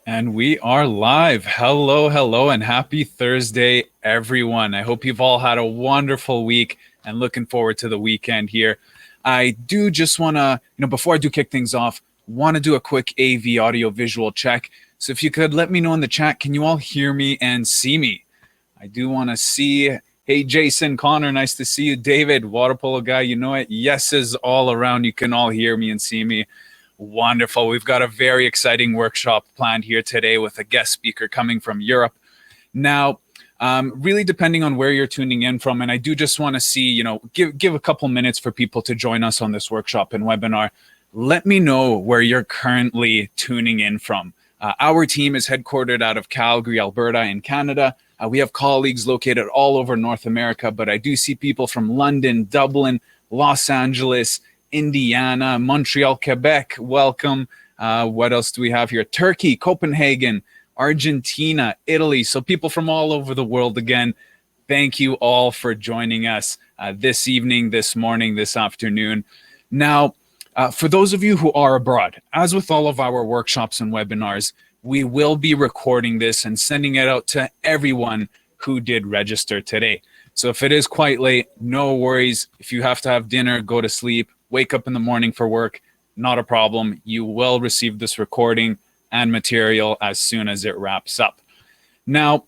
And we are live. Hello, hello, and happy Thursday, everyone. I hope you've all had a wonderful week and looking forward to the weekend here. I do just want to, before I do kick things off, want to do a quick AV audio visual check. So if you could let me know in the chat, can you all hear me and see me? I do want to see. Hey, Jason, Connor, nice to see you. David, water polo guy, you know it. Yeses all around. You can all hear me and see me. Wonderful. We've got a very exciting workshop planned here today with a guest speaker coming from Europe. Now, really depending on where you're tuning in from, and I do just want to see, give a couple minutes for people to join us on this workshop and webinar. Let me know where you're currently tuning in from. Our team is headquartered out of Calgary, Alberta in Canada. We have colleagues located all over North America, but I do see people from London, Dublin, Los Angeles, Indiana, Montreal, Quebec. Welcome. What else do we have here? Turkey, Copenhagen, Argentina, Italy. So people from all over the world again. Thank you all for joining us this evening, this morning, this afternoon. Now, for those of you who are abroad, as with all of our workshops and webinars, we will be recording this and sending it out to everyone who did register today. So if it is quite late, no worries. If you have to have dinner, go to sleep, wake up in the morning for work, not a problem. You will receive this recording and material as soon as it wraps up. Now,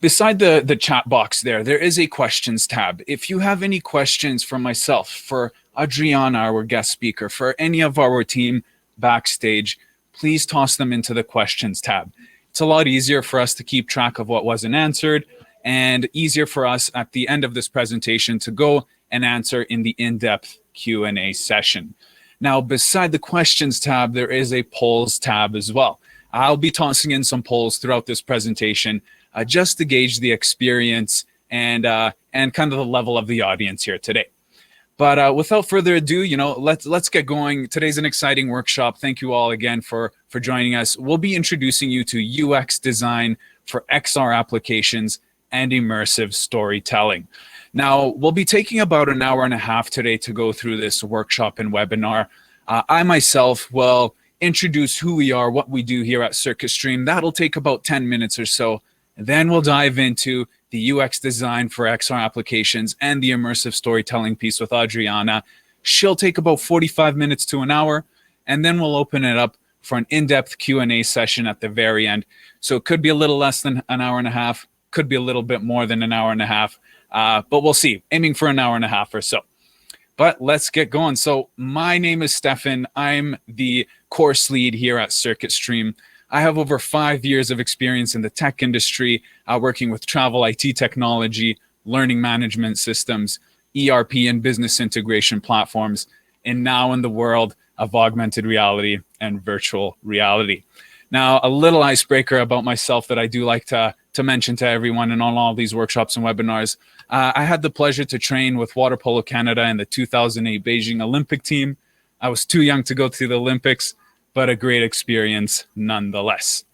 beside the chat box there is a questions tab. If you have any questions for myself, for Adriana, our guest speaker, for any of our team backstage, please toss them into the questions tab. It's a lot easier for us to keep track of what wasn't answered and easier for us at the end of this presentation to go and answer in the in-depth Q&A session. Now, beside the questions tab, there is a polls tab as well. I'll be tossing in some polls throughout this presentation just to gauge the experience and kind of the level of the audience here today. But without further ado, let's get going. Today's an exciting workshop. Thank you all again for joining us. We'll be introducing you to UX design for XR applications and immersive storytelling. Now, we'll be taking about an hour and a half today to go through this workshop and webinar. I myself will introduce who we are, what we do here at CircuitStream. That'll take about 10 minutes or so. Then we'll dive into the UX design for XR applications and the immersive storytelling piece with Adriana. She'll take about 45 minutes to an hour, and then we'll open it up for an in-depth Q&A session at the very end. So it could be a little less than an hour and a half, could be a little bit more than an hour and a half, but we'll see, aiming for an hour and a half or so. But let's get going. So my name is Stefan. I'm the course lead here at CircuitStream. I have over 5 years of experience in the tech industry, working with travel IT technology, learning management systems, ERP and business integration platforms, and now in the world of augmented reality and virtual reality. Now, a little icebreaker about myself that I do like to mention to everyone and on all these workshops and webinars. I had the pleasure to train with Water Polo Canada in the 2008 Beijing Olympic team. I was too young to go to the Olympics, but a great experience nonetheless.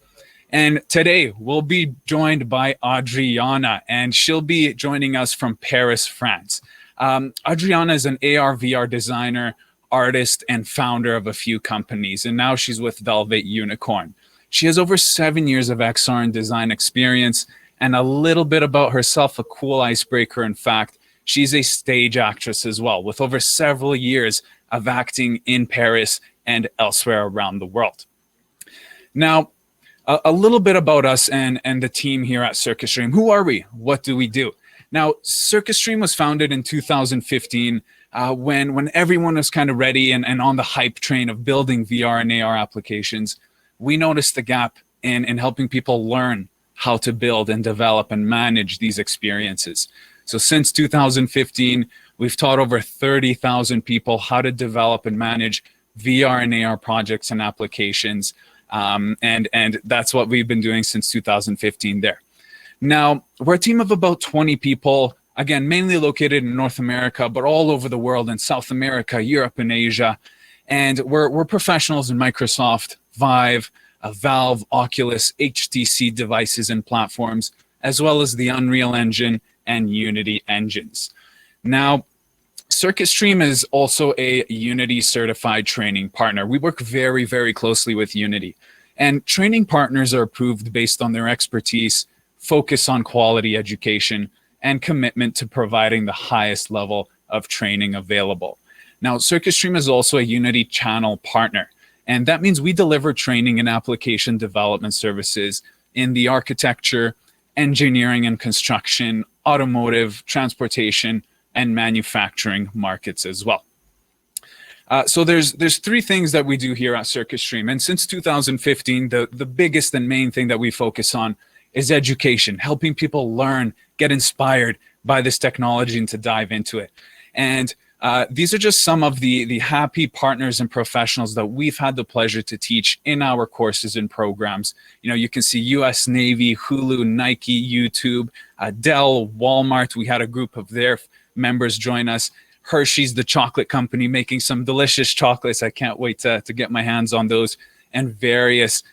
And today we'll be joined by Adriana, and she'll be joining us from Paris, France. Adriana is an AR/VR designer, artist, and founder of a few companies, and now she's with Velvet Unicorn. She has over 7 years of XR and design experience, and a little bit about herself, a cool icebreaker. In fact, she's a stage actress as well, with over several years of acting in Paris and elsewhere around the world. Now, a little bit about us and the team here at CircuitStream. Who are we? What do we do? Now, CircuitStream was founded in 2015 when everyone was kind of ready and on the hype train of building VR and AR applications. We noticed the gap in helping people learn how to build and develop and manage these experiences. So since 2015, we've taught over 30,000 people how to develop and manage VR and AR projects and applications. And that's what we've been doing since 2015 there. Now, we're a team of about 20 people, again, mainly located in North America, but all over the world in South America, Europe, and Asia. And we're professionals in Microsoft, Vive, Valve, Oculus, HTC devices and platforms, as well as the Unreal Engine and Unity engines. Now, CircuitStream is also a Unity certified training partner. We work very, very closely with Unity. And training partners are approved based on their expertise, focus on quality education, and commitment to providing the highest level of training available. Now, CircuitStream is also a Unity channel partner, and that means we deliver training and application development services in the architecture, engineering and construction, automotive, transportation, and manufacturing markets as well. So there's three things that we do here at CircuitStream. And since 2015, the biggest and main thing that we focus on is education, helping people learn, get inspired by this technology and to dive into it. And these are just some of the happy partners and professionals that we've had the pleasure to teach in our courses and programs. You know, you can see US Navy, Hulu, Nike, YouTube, Dell, Walmart. We had a group of their members join us. Hershey's, the chocolate company, making some delicious chocolates. I can't wait to get my hands on those. And various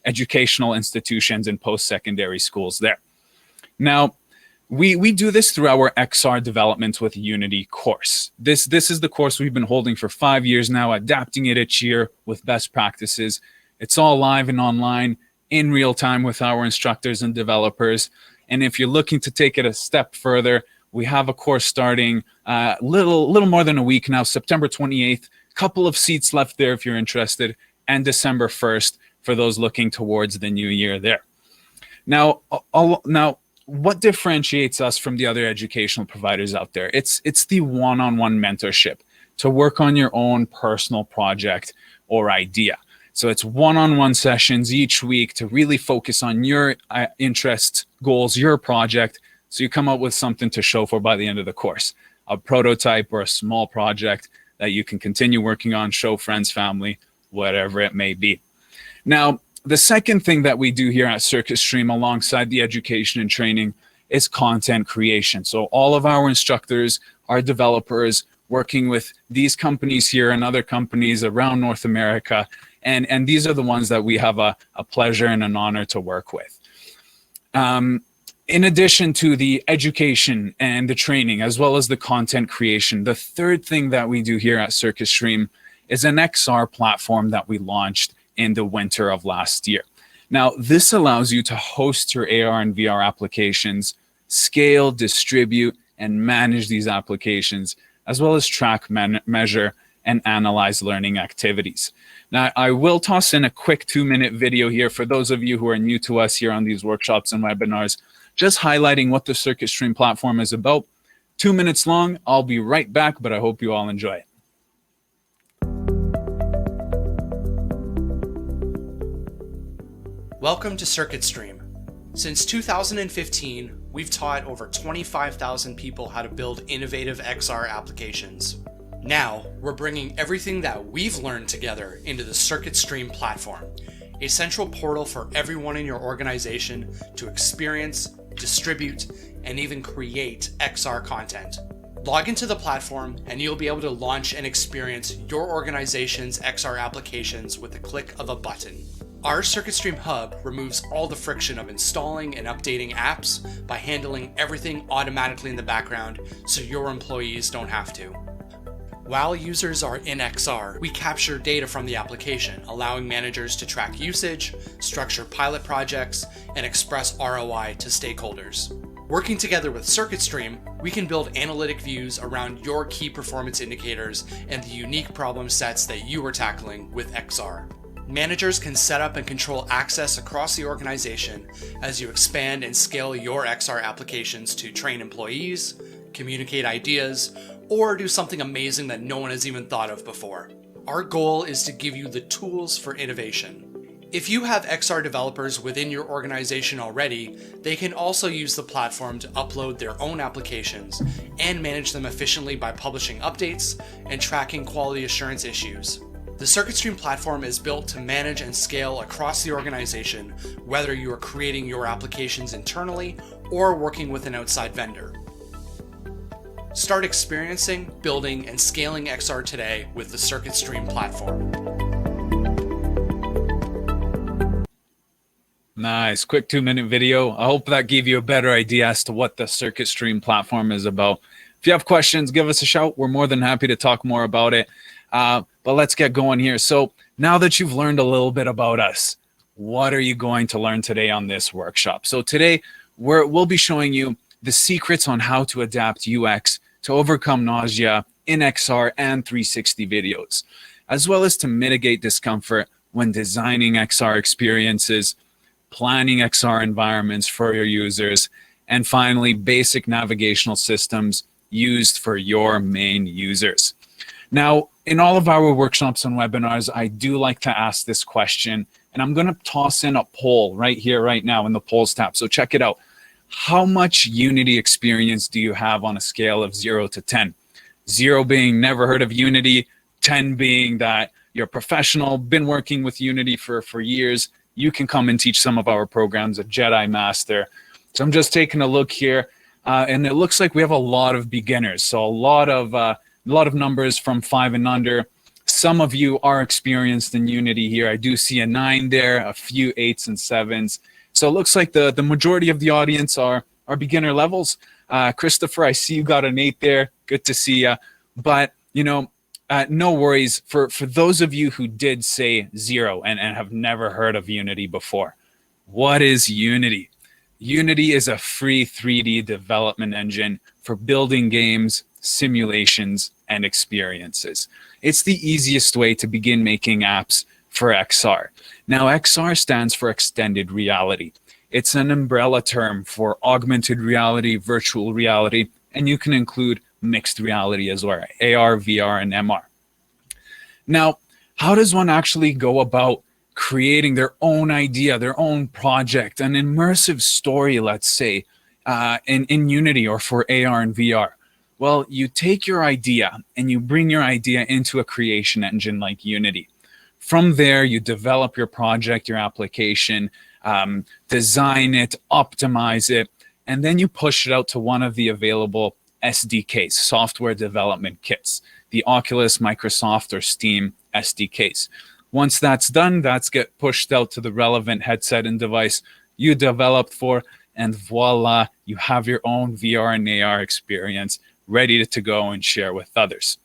educational institutions and post-secondary schools there. Now, we do this through our XR Development with Unity course. This is the course we've been holding for 5 years now, adapting it each year with best practices. It's all live and online in real time with our instructors and developers. And if you're looking to take it a step further, we have a course starting little more than a week now, September 28th. Couple of seats left there if you're interested, and December 1st for those looking towards the new year there. Now, what differentiates us from the other educational providers out there? It's the one-on-one mentorship to work on your own personal project or idea. So it's one-on-one sessions each week to really focus on your interests, goals, your project, so you come up with something to show for by the end of the course, a prototype or a small project that you can continue working on, show friends, family, whatever it may be. Now, the second thing that we do here at CircuitStream alongside the education and training is content creation. So all of our instructors are developers working with these companies here and other companies around North America. And these are the ones that we have a pleasure and an honor to work with. In addition to the education and the training, as well as the content creation, the third thing that we do here at CircuitStream is an XR platform that we launched in the winter of last year. Now, this allows you to host your AR and VR applications, scale, distribute, and manage these applications, as well as track, measure, and analyze learning activities. Now, I will toss in a quick 2-minute video here for those of you who are new to us here on these workshops and webinars, just highlighting what the CircuitStream platform is about. 2 minutes long. I'll be right back, but I hope you all enjoy it. Welcome to CircuitStream. Since 2015, we've taught over 25,000 people how to build innovative XR applications. Now, we're bringing everything that we've learned together into the CircuitStream platform, a central portal for everyone in your organization to experience, distribute, and even create XR content. Log into the platform and you'll be able to launch and experience your organization's XR applications with the click of a button. Our CircuitStream Hub removes all the friction of installing and updating apps by handling everything automatically in the background so your employees don't have to. While users are in XR, we capture data from the application, allowing managers to track usage, structure pilot projects, and express ROI to stakeholders. Working together with CircuitStream, we can build analytic views around your key performance indicators and the unique problem sets that you are tackling with XR. Managers can set up and control access across the organization as you expand and scale your XR applications to train employees, communicate ideas, or do something amazing that no one has even thought of before. Our goal is to give you the tools for innovation. If you have XR developers within your organization already, they can also use the platform to upload their own applications and manage them efficiently by publishing updates and tracking quality assurance issues. The CircuitStream platform is built to manage and scale across the organization, whether you are creating your applications internally or working with an outside vendor. Start experiencing, building, and scaling XR today with the CircuitStream platform. Nice, quick 2-minute video. I hope that gave you a better idea as to what the CircuitStream platform is about. If you have questions, give us a shout. We're more than happy to talk more about it. But let's get going here. So now that you've learned a little bit about us, what are you going to learn today on this workshop? So today we'll be showing you the secrets on how to adapt UX to overcome nausea in XR and 360 videos, as well as to mitigate discomfort when designing XR experiences, planning XR environments for your users, and finally, basic navigational systems used for your main users. Now, in all of our workshops and webinars, I do like to ask this question, and I'm going to toss in a poll right here, right now in the polls tab. So check it out. How much Unity experience do you have on a scale of 0 to 10? 0 being never heard of Unity, 10 being that you're professional, been working with Unity for years. You can come and teach some of our programs, a Jedi Master. So I'm just taking a look here, and it looks like we have a lot of beginners. So a lot of numbers from 5 and under. Some of you are experienced in Unity here. I do see a 9 there, a few 8s and 7s. So it looks like the majority of the audience are beginner levels. Christopher, I see you got an 8 there. Good to see you. But, no worries. For those of you who did say 0 and have never heard of Unity before, what is Unity? Unity is a free 3D development engine for building games, simulations, and experiences. It's the easiest way to begin making apps for XR. Now, XR stands for extended reality. It's an umbrella term for augmented reality, virtual reality, and you can include mixed reality as well, AR, VR, and MR. Now, how does one actually go about creating their own idea, their own project, an immersive story, let's say, in Unity or for AR and VR? Well, you take your idea and you bring your idea into a creation engine like Unity. From there, you develop your project, your application, design it, optimize it, and then you push it out to one of the available SDKs, software development kits, the Oculus, Microsoft, or Steam SDKs. Once that's done, that's get pushed out to the relevant headset and device you developed for, and voila, you have your own VR and AR experience ready to go and share with others.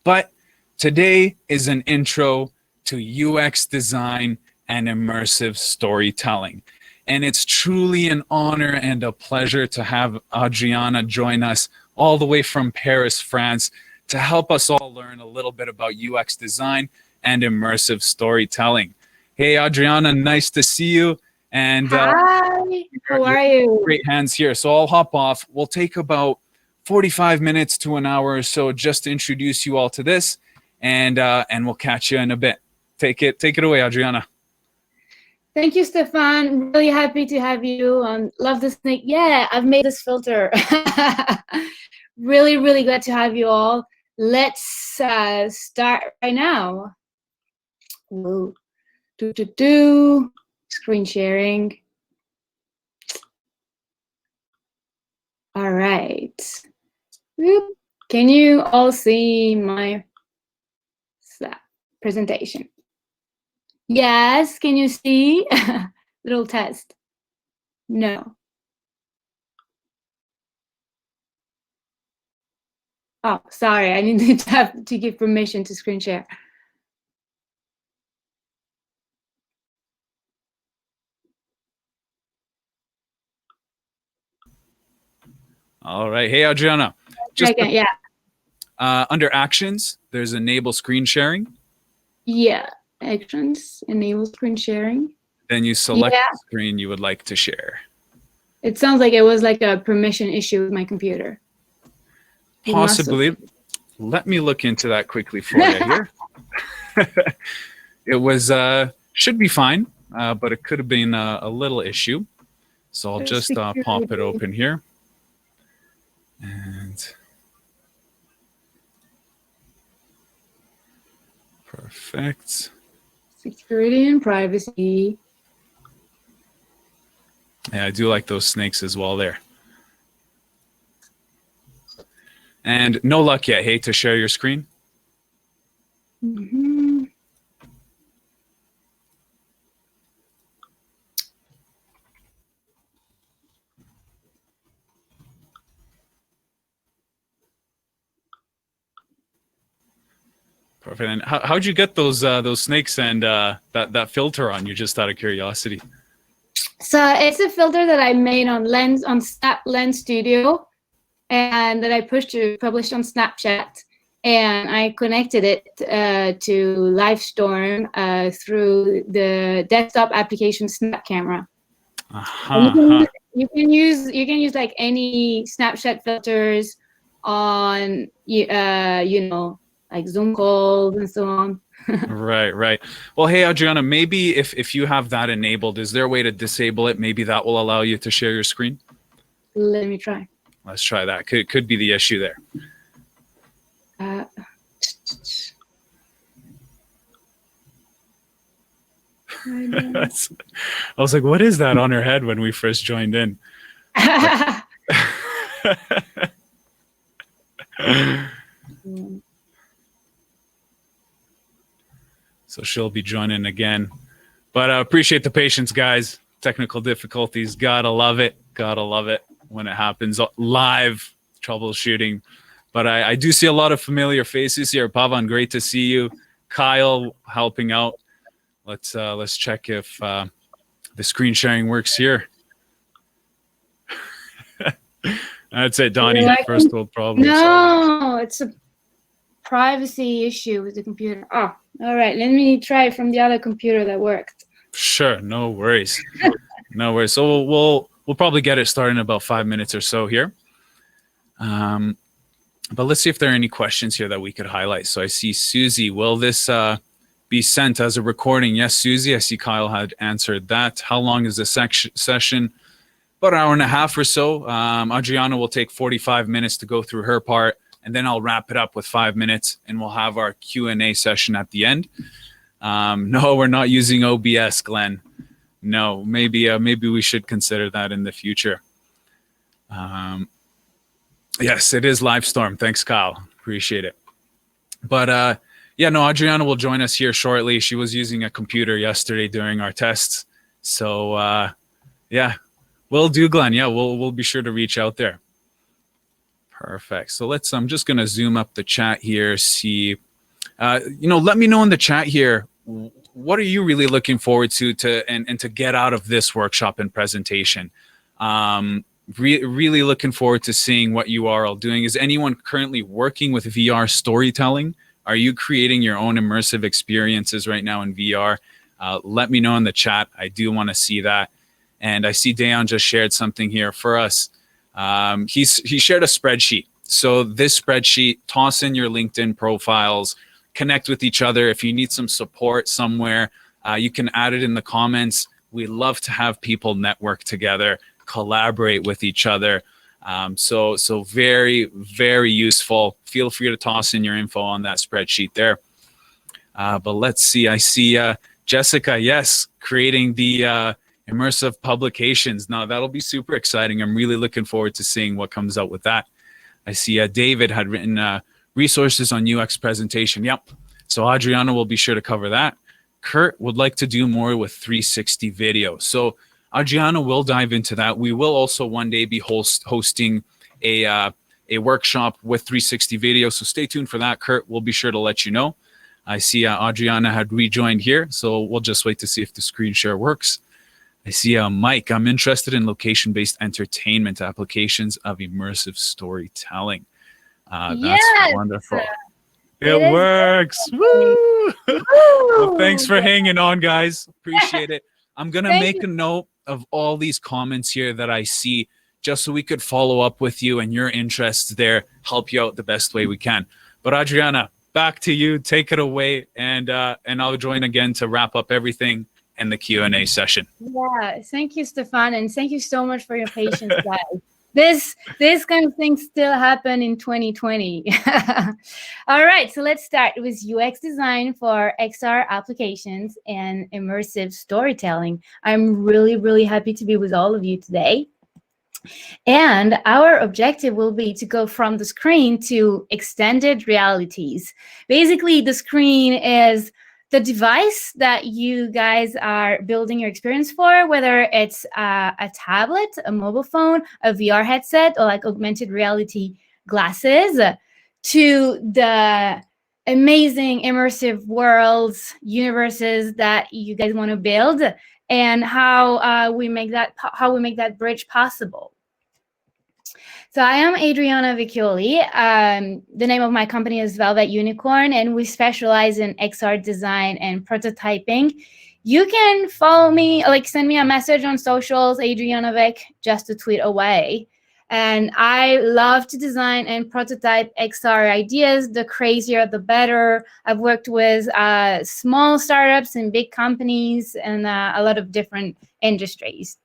But today is an intro to UX design and immersive storytelling. And it's truly an honor and a pleasure to have Adriana join us all the way from Paris, France, to help us all learn a little bit about UX design and immersive storytelling. Hey, Adriana, nice to see you. And hi, how are you? Great hands here. So I'll hop off. We'll take about 45 minutes to an hour or so just to introduce you all to this, and we'll catch you in a bit. Take it away, Adriana. Thank you, Stefan. Really happy to have you. Love the snake. Yeah, I've made this filter. Really, really glad to have you all. Let's start right now. Whoa. Screen sharing. All right. Whoop. Can you all see my presentation? Yes, can you see? Little test. No. Oh, sorry, I need to have to give permission to screen share. All right. Hey, Adriana. Just yeah. Under actions, there's enable screen sharing. Yeah, actions, enable screen sharing. Then you select the screen you would like to share. It sounds like it was like a permission issue with my computer. Possibly. Let me look into that quickly for you here. It was should be fine, but it could have been a little issue. So I'll just pop it open here. And perfect. Security and privacy. Yeah, I do like those snakes as well there. And no luck yet. Hey, to share your screen. Mm-hmm. Perfect. And how'd you get those snakes and that filter on you? Just out of curiosity. So it's a filter that I made on Snap Lens Studio, and that I published on Snapchat, and I connected it to Livestorm through the desktop application Snap Camera. You can use like any Snapchat filters on like Zoom calls and so on. Right. Well, hey, Adriana, maybe if you have that enabled, is there a way to disable it? Maybe that will allow you to share your screen. Let me try. Let's try that. Could be the issue there. I was like, what is that on her head when we first joined in? So she'll be joining again. But I appreciate the patience, guys. Technical difficulties. Gotta love it when it happens live troubleshooting. But I do see a lot of familiar faces here. Pavan, great to see you. Kyle helping out. Let's check if the screen sharing works here. That's it, Donnie. First world problem. No, it's a privacy issue with the computer. Oh, all right. Let me try it from the other computer that worked. Sure, no worries. No worries. So we'll probably get it started in about 5 minutes or so here. But let's see if there are any questions here that we could highlight. So I see Susie. Will this be sent as a recording? Yes, Susie. I see Kyle had answered that. How long is the session? About an hour and a half or so. Adriana will take 45 minutes to go through her part, and then I'll wrap it up with 5 minutes, and we'll have our Q&A session at the end. No, we're not using OBS, Glenn. No, maybe we should consider that in the future. Yes, it is Livestorm. Thanks, Kyle. Appreciate it. But yeah, no, Adriana will join us here shortly. She was using a computer yesterday during our tests. So yeah, we'll do, Glenn. Yeah, we'll be sure to reach out there. Perfect. So I'm just going to zoom up the chat here, see, let me know in the chat here, what are you really looking forward to to get out of this workshop and presentation? Really looking forward to seeing what you are all doing. Is anyone currently working with VR storytelling? Are you creating your own immersive experiences right now in VR? Let me know in the chat. I do want to see that. And I see Dayon just shared something here for us. He shared a spreadsheet. So this spreadsheet, toss in your LinkedIn profiles, connect with each other. If you need some support somewhere, you can add it in the comments. We love to have people network together, collaborate with each other. So very, very useful. Feel free to toss in your info on that spreadsheet there. But let's see. I see Jessica, yes, creating the immersive publications. Now, that'll be super exciting. I'm really looking forward to seeing what comes out with that. I see David had written resources on UX presentation. Yep. So Adriana will be sure to cover that. Kurt would like to do more with 360 video. So Adriana will dive into that. We will also one day be hosting a workshop with 360 video. So stay tuned for that. Kurt will be sure to let you know. I see Adriana had rejoined here. So we'll just wait to see if the screen share works. I see Mike. I'm interested in location-based entertainment applications of immersive storytelling. That's wonderful. It works. Woo! Well, thanks for hanging on, guys. Appreciate it. I'm going to make a note of all these comments here that I see, just so we could follow up with you and your interests there, help you out the best way we can. But Adriana, back to you. Take it away, and I'll join again to wrap up everything and the Q&A session. Yeah, thank you, Stefan, and thank you so much for your patience, guys. This kind of thing still happen in 2020. All right, so let's start with UX design for XR applications and immersive storytelling. I'm really, really happy to be with all of you today. And our objective will be to go from the screen to extended realities. Basically, the screen is the device that you guys are building your experience for, whether it's a tablet, a mobile phone, a VR headset, or like augmented reality glasses, to the amazing immersive worlds, universes that you guys want to build, and how we make that bridge possible. So I am Adriana Vicchioli. The name of my company is Velvet Unicorn, and we specialize in XR design and prototyping. You can follow me, like send me a message on socials, Adriana Vecc, just a tweet away. And I love to design and prototype XR ideas. The crazier, the better. I've worked with small startups and big companies and a lot of different industries.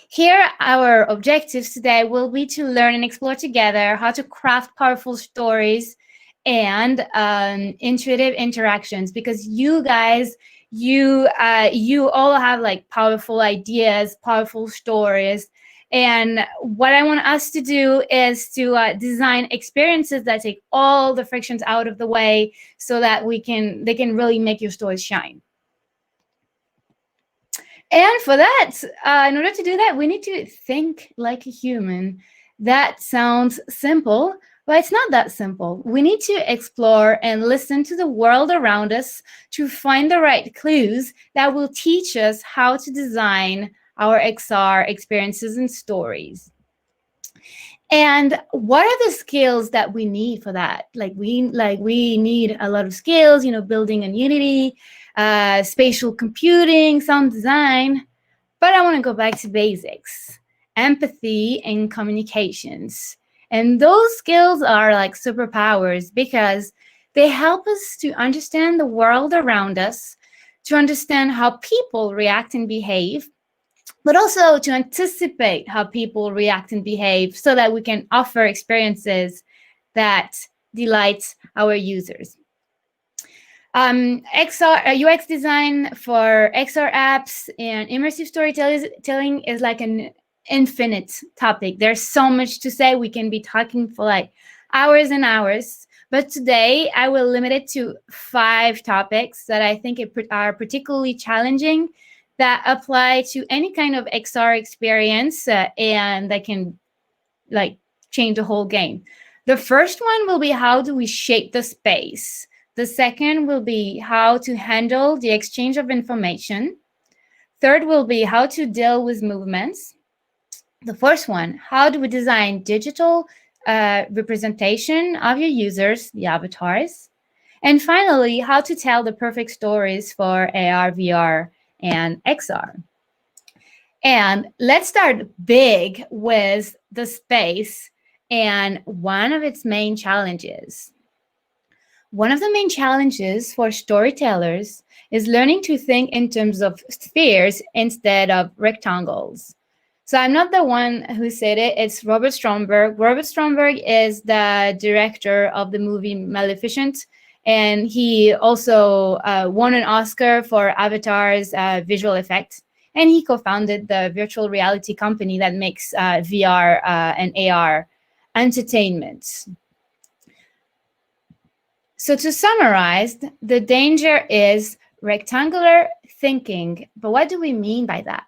Here, our objectives today will be to learn and explore together how to craft powerful stories and intuitive interactions, because you guys, you all have like powerful ideas, powerful stories. And what I want us to do is to design experiences that take all the frictions out of the way so that they can really make your stories shine. And for that, in order to do that, we need to think like a human. That sounds simple, but it's not that simple. We need to explore and listen to the world around us to find the right clues that will teach us how to design our XR experiences and stories. And what are the skills that we need for that? We need a lot of skills, building in Unity, spatial computing, sound design. But I want to go back to basics: empathy and communications. And those skills are like superpowers because they help us to understand the world around us, to understand how people react and behave, but also to anticipate how people react and behave so that we can offer experiences that delight our users. UX design for XR apps and immersive storytelling is like an infinite topic. There's so much to say. We can be talking for like hours and hours. But today, I will limit it to 5 topics that I think are particularly challenging, that apply to any kind of XR experience and that can like change the whole game. The first one will be, how do we shape the space? The second will be how to handle the exchange of information. Third will be how to deal with movements. The fourth one, how do we design digital representation of your users, the avatars? And finally, how to tell the perfect stories for AR, VR, and XR. And let's start big with the space and one of its main challenges. One of the main challenges for storytellers is learning to think in terms of spheres instead of rectangles. So I'm not the one who said it, it's Robert Stromberg. Robert Stromberg is the director of the movie Maleficent, and he also won an Oscar for Avatar's visual effect. And he co-founded the virtual reality company that makes VR and AR entertainment. So to summarize, the danger is rectangular thinking. But what do we mean by that?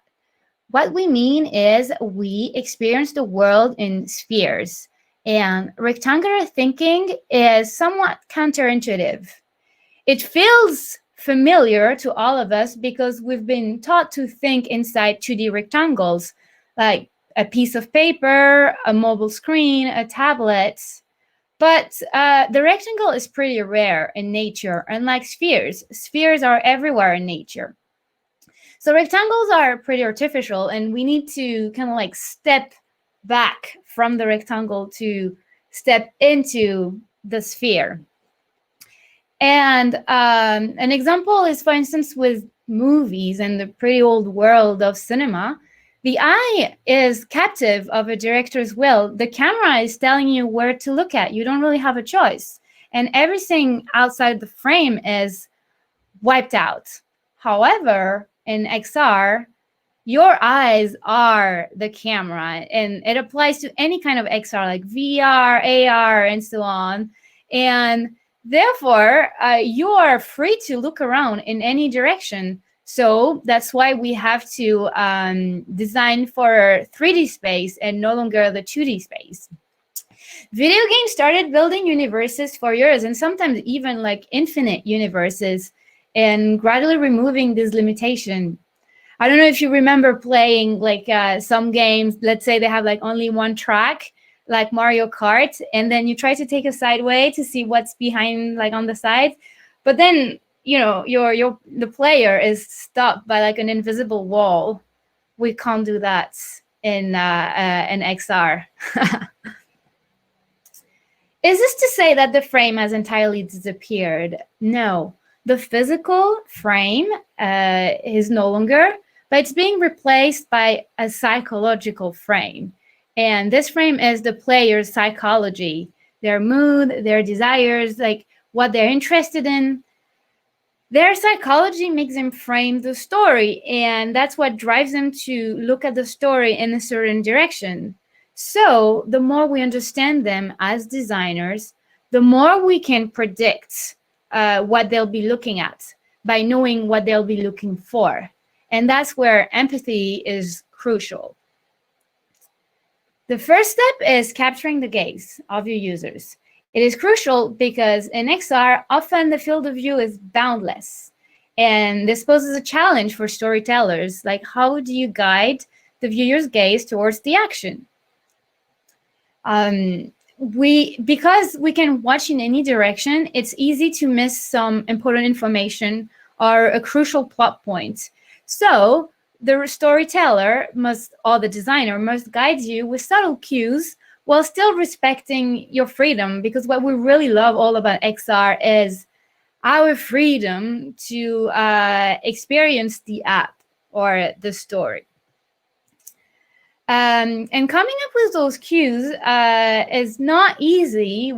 What we mean is we experience the world in spheres, and rectangular thinking is somewhat counterintuitive. It feels familiar to all of us because we've been taught to think inside 2D rectangles, like a piece of paper, a mobile screen, a tablet. But the rectangle is pretty rare in nature, unlike spheres. Spheres are everywhere in nature. So rectangles are pretty artificial, and we need to kind of like step back from the rectangle to step into the sphere. And an example is, for instance, with movies and the pretty old world of cinema. The eye is captive of a director's will. The camera is telling you where to look at. You don't really have a choice. And everything outside the frame is wiped out. However, in XR, your eyes are the camera, and it applies to any kind of XR like VR, AR, and so on. And therefore, you are free to look around in any direction. So that's why we have to design for 3D space and no longer the 2D space. Video games started building universes for years, and sometimes even like infinite universes, and gradually removing this limitation. I don't know if you remember playing like some games, let's say they have like only one track, like Mario Kart, and then you try to take a sideway to see what's behind, like on the side, but then the player is stopped by like an invisible wall. We can't do that in XR. Is this to say that the frame has entirely disappeared? No, the physical frame is no longer, but it's being replaced by a psychological frame. And this frame is the player's psychology, their mood, their desires, like what they're interested in. Their psychology makes them frame the story, and that's what drives them to look at the story in a certain direction. So the more we understand them as designers, the more we can predict what they'll be looking at by knowing what they'll be looking for. And that's where empathy is crucial. The first step is capturing the gaze of your users. It is crucial because in XR, often the field of view is boundless. And this poses a challenge for storytellers, like how do you guide the viewer's gaze towards the action? Because we can watch in any direction, it's easy to miss some important information or a crucial plot point. So the storyteller or the designer must guide you with subtle cues while still respecting your freedom, because what we really love all about XR is our freedom to experience the app or the story. And coming up with those cues is not easy,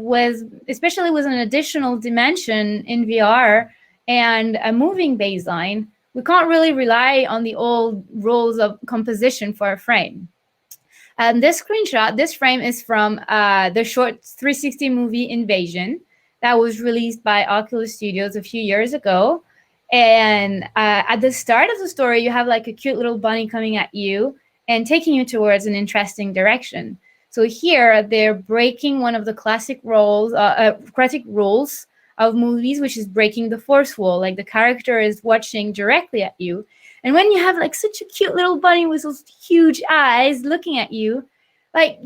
especially with an additional dimension in VR and a moving baseline. We can't really rely on the old rules of composition for a frame. This frame is from the short 360 movie Invasion that was released by Oculus Studios a few years ago. And at the start of the story, you have like a cute little bunny coming at you and taking you towards an interesting direction. So here they're breaking one of the classic rules of movies, which is breaking the fourth wall. Like the character is watching directly at you. And when you have like such a cute little bunny with those huge eyes looking at you, like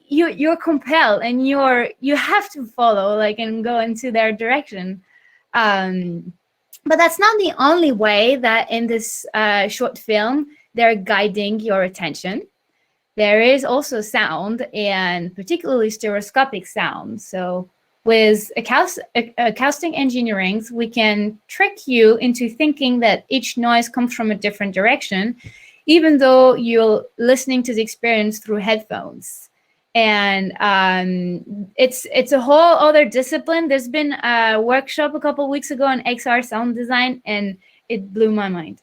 you're compelled and you have to follow like and go into their direction. But that's not the only way that in this short film they're guiding your attention. There is also sound, and particularly stereoscopic sound. So with acoustic engineering, we can trick you into thinking that each noise comes from a different direction, even though you're listening to the experience through headphones. And it's a whole other discipline. There's been a workshop a couple of weeks ago on XR sound design, and it blew my mind.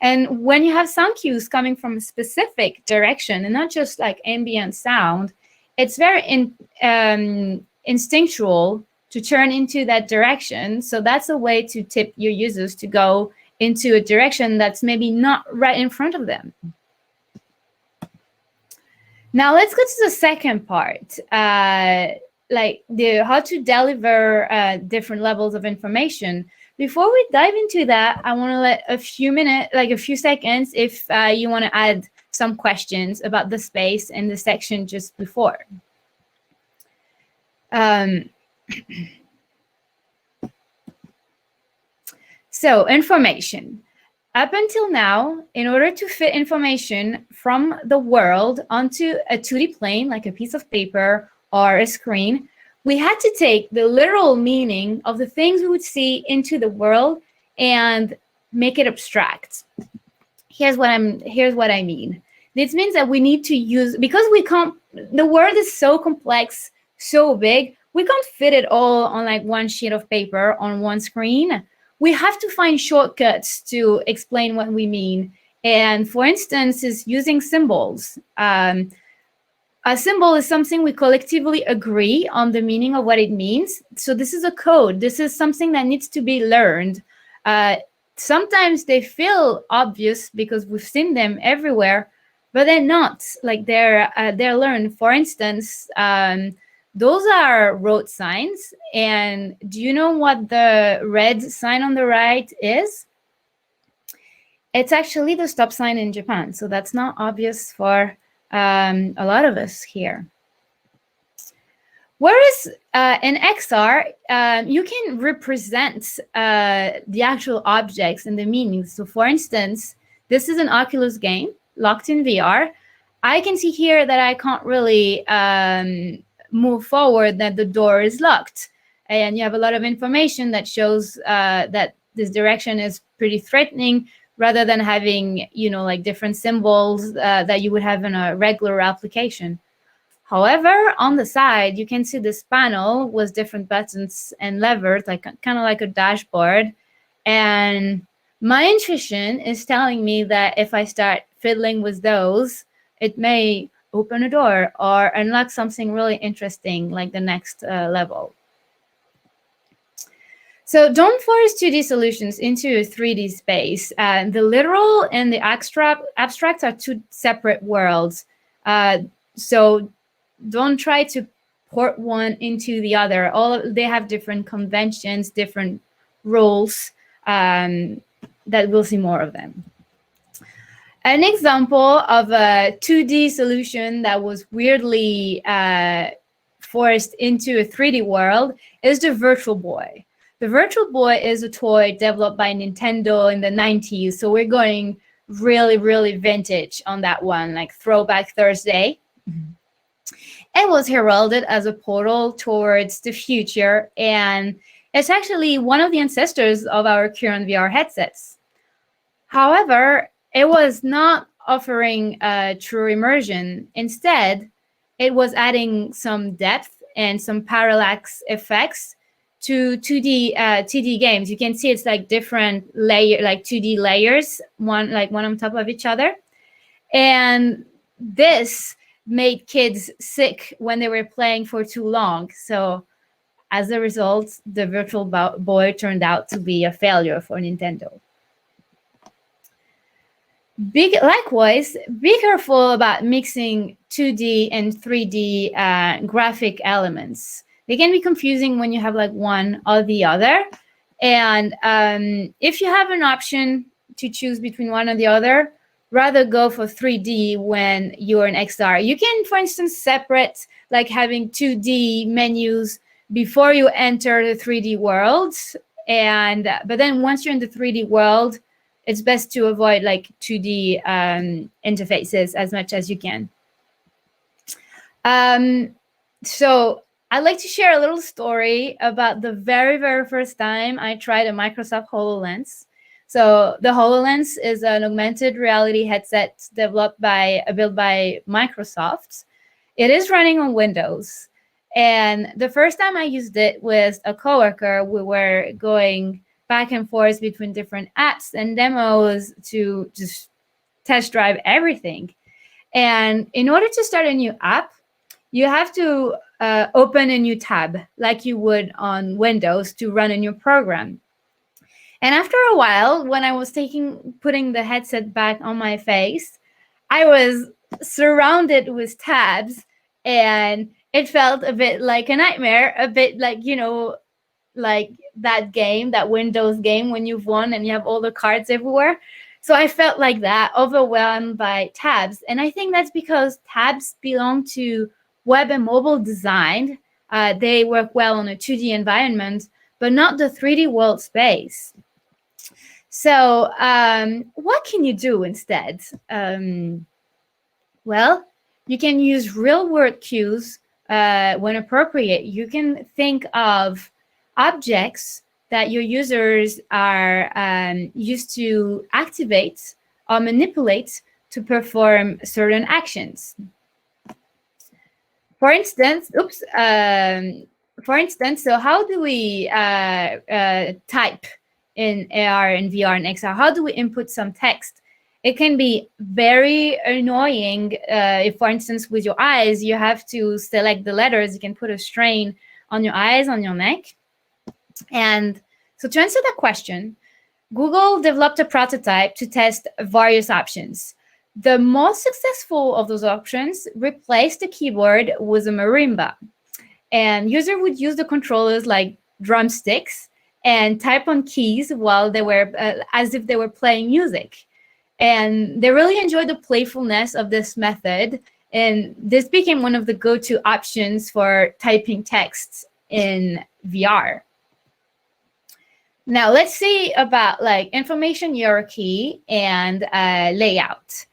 And when you have sound cues coming from a specific direction and not just like ambient sound, it's very instinctual to turn into that direction. So that's a way to tip your users to go into a direction that's maybe not right in front of them. Now let's go to the second part, like how to deliver different levels of information. Before we dive into that, I want to let a few seconds, if you want to add some questions about the space in the section just before. So information. Up until now, in order to fit information from the world onto a 2D plane, like a piece of paper or a screen, we had to take the literal meaning of the things we would see into the world and make it abstract. Here's what I mean. This means that we need to use, because the world is so complex, so big, we can't fit it all on like one sheet of paper on one screen. We have to find shortcuts to explain what we mean. And for instance, is using symbols. A symbol is something we collectively agree on the meaning of what it means. So this is a code. This is something that needs to be learned. Sometimes they feel obvious because we've seen them everywhere, but they're not. Like they're learned. For instance, those are road signs. And do you know what the red sign on the right is? It's actually the stop sign in Japan. So that's not obvious for a lot of us here. Whereas in XR, you can represent the actual objects and the meanings. So for instance, this is an Oculus game locked in VR. I can see here that I can't really move forward, that the door is locked. And you have a lot of information that shows that this direction is pretty threatening, rather than having, like different symbols that you would have in a regular application. However, on the side, you can see this panel with different buttons and levers, like kind of like a dashboard. And my intuition is telling me that if I start fiddling with those, it may open a door or unlock something really interesting, like the next level. So don't force 2D solutions into a 3D space. The literal and the abstract are two separate worlds. So don't try to port one into the other. They have different conventions, different rules, that we'll see more of them. An example of a 2D solution that was weirdly forced into a 3D world is the Virtual Boy. The Virtual Boy is a toy developed by Nintendo in the 90s. So we're going really, really vintage on that one, like Throwback Thursday. It was heralded as a portal towards the future, and it's actually one of the ancestors of our current VR headsets. However, it was not offering true immersion. Instead, it was adding some depth and some parallax effects to 2D games. You can see it's like different layer, like 2D layers, one on top of each other. And this made kids sick when they were playing for too long. So as a result, the Virtual Boy turned out to be a failure for Nintendo. Likewise, be careful about mixing 2D and 3D graphic elements. They can be confusing when you have like one or the other. And if you have an option to choose between one or the other, rather go for 3D when you're in XR. You can, for instance, separate, like having 2D menus before you enter the 3D world. But then once you're in the 3D world, it's best to avoid like 2D interfaces as much as you can. So I'd like to share a little story about the very, very first time I tried a Microsoft HoloLens. So the HoloLens is an augmented reality headset built by Microsoft. It is running on Windows. And the first time I used it with a coworker, we were going back and forth between different apps and demos to just test drive everything. And in order to start a new app, you have to open a new tab like you would on Windows to run a new program. And after a while, when I was putting the headset back on my face, I was surrounded with tabs, and it felt a bit like a nightmare, a bit like, like that game, that Windows game when you've won and you have all the cards everywhere. So I felt like that, overwhelmed by tabs. And I think that's because tabs belong to web and mobile design. They work well on a 2D environment, but not the 3D world space. So what can you do instead? Well, you can use real-world cues when appropriate. You can think of objects that your users are used to activate or manipulate to perform certain actions. For instance, so how do we type in AR and VR and XR? How do we input some text? It can be very annoying if, for instance, with your eyes, you have to select the letters. You can put a strain on your eyes, on your neck. And so to answer that question, Google developed a prototype to test various options. The most successful of those options replaced the keyboard with a marimba. And user would use the controllers like drumsticks and type on keys while they were as if they were playing music. And they really enjoyed the playfulness of this method. And this became one of the go-to options for typing texts in VR. Now let's see about like information hierarchy and layout.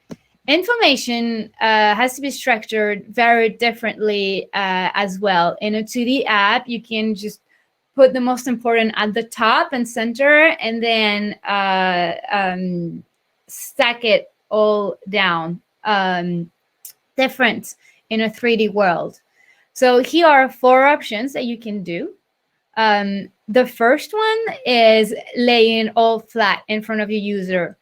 Information has to be structured very differently as well. In a 2D app, you can just put the most important at the top and center, and then stack it all down. Different in a 3D world. So here are 4 options that you can do. The first one is laying all flat in front of your user.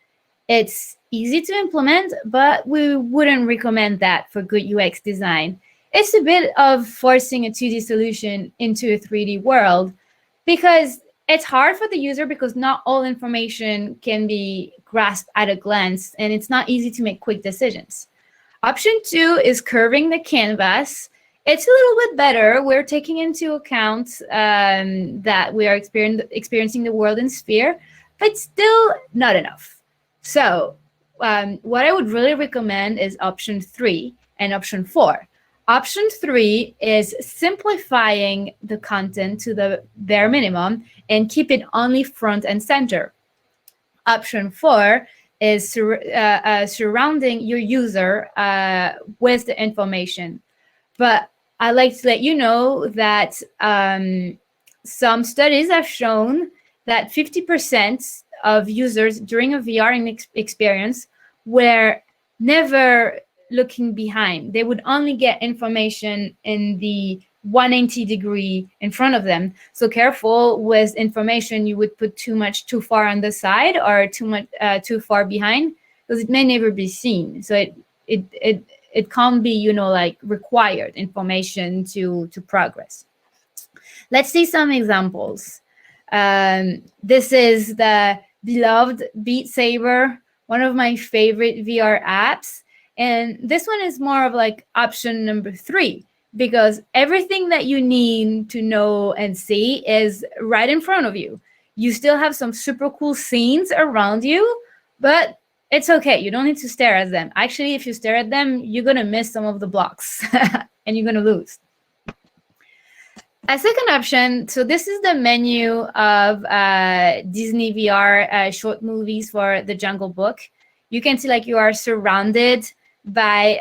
It's easy to implement, but we wouldn't recommend that for good UX design. It's a bit of forcing a 2D solution into a 3D world because it's hard for the user because not all information can be grasped at a glance, and it's not easy to make quick decisions. Option 2 is curving the canvas. It's a little bit better. We're taking into account that we are experiencing the world in sphere, but still not enough. So what I would really recommend is option 3 and option 4. Option 3 is simplifying the content to the bare minimum and keep it only front and center. Option 4 is surrounding your user with the information. But I'd like to let you know that some studies have shown that 50% of users during a VR experience were never looking behind. They would only get information in the 180 degree in front of them. So careful with information you would put too far on the side or too far behind, because it may never be seen. So it can't be, like required information to progress. Let's see some examples. This is the beloved Beat Saber, one of my favorite VR apps. And this one is more of like option number 3, because everything that you need to know and see is right in front of you. You still have some super cool scenes around you, but it's okay. You don't need to stare at them. Actually, if you stare at them, you're going to miss some of the blocks and you're going to lose. A second option, so this is the menu of Disney VR short movies for The Jungle Book. You can see like you are surrounded by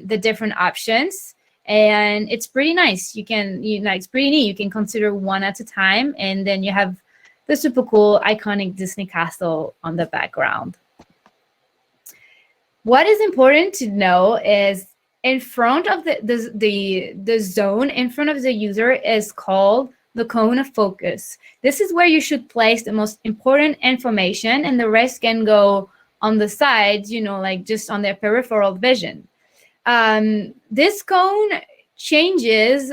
the different options, and it's pretty nice. It's pretty neat. You can consider one at a time, and then you have the super cool iconic Disney castle on the background. What is important to know is in front of the zone in front of the user is called the cone of focus. This is where you should place the most important information, and the rest can go on the sides, like just on their peripheral vision. This cone changes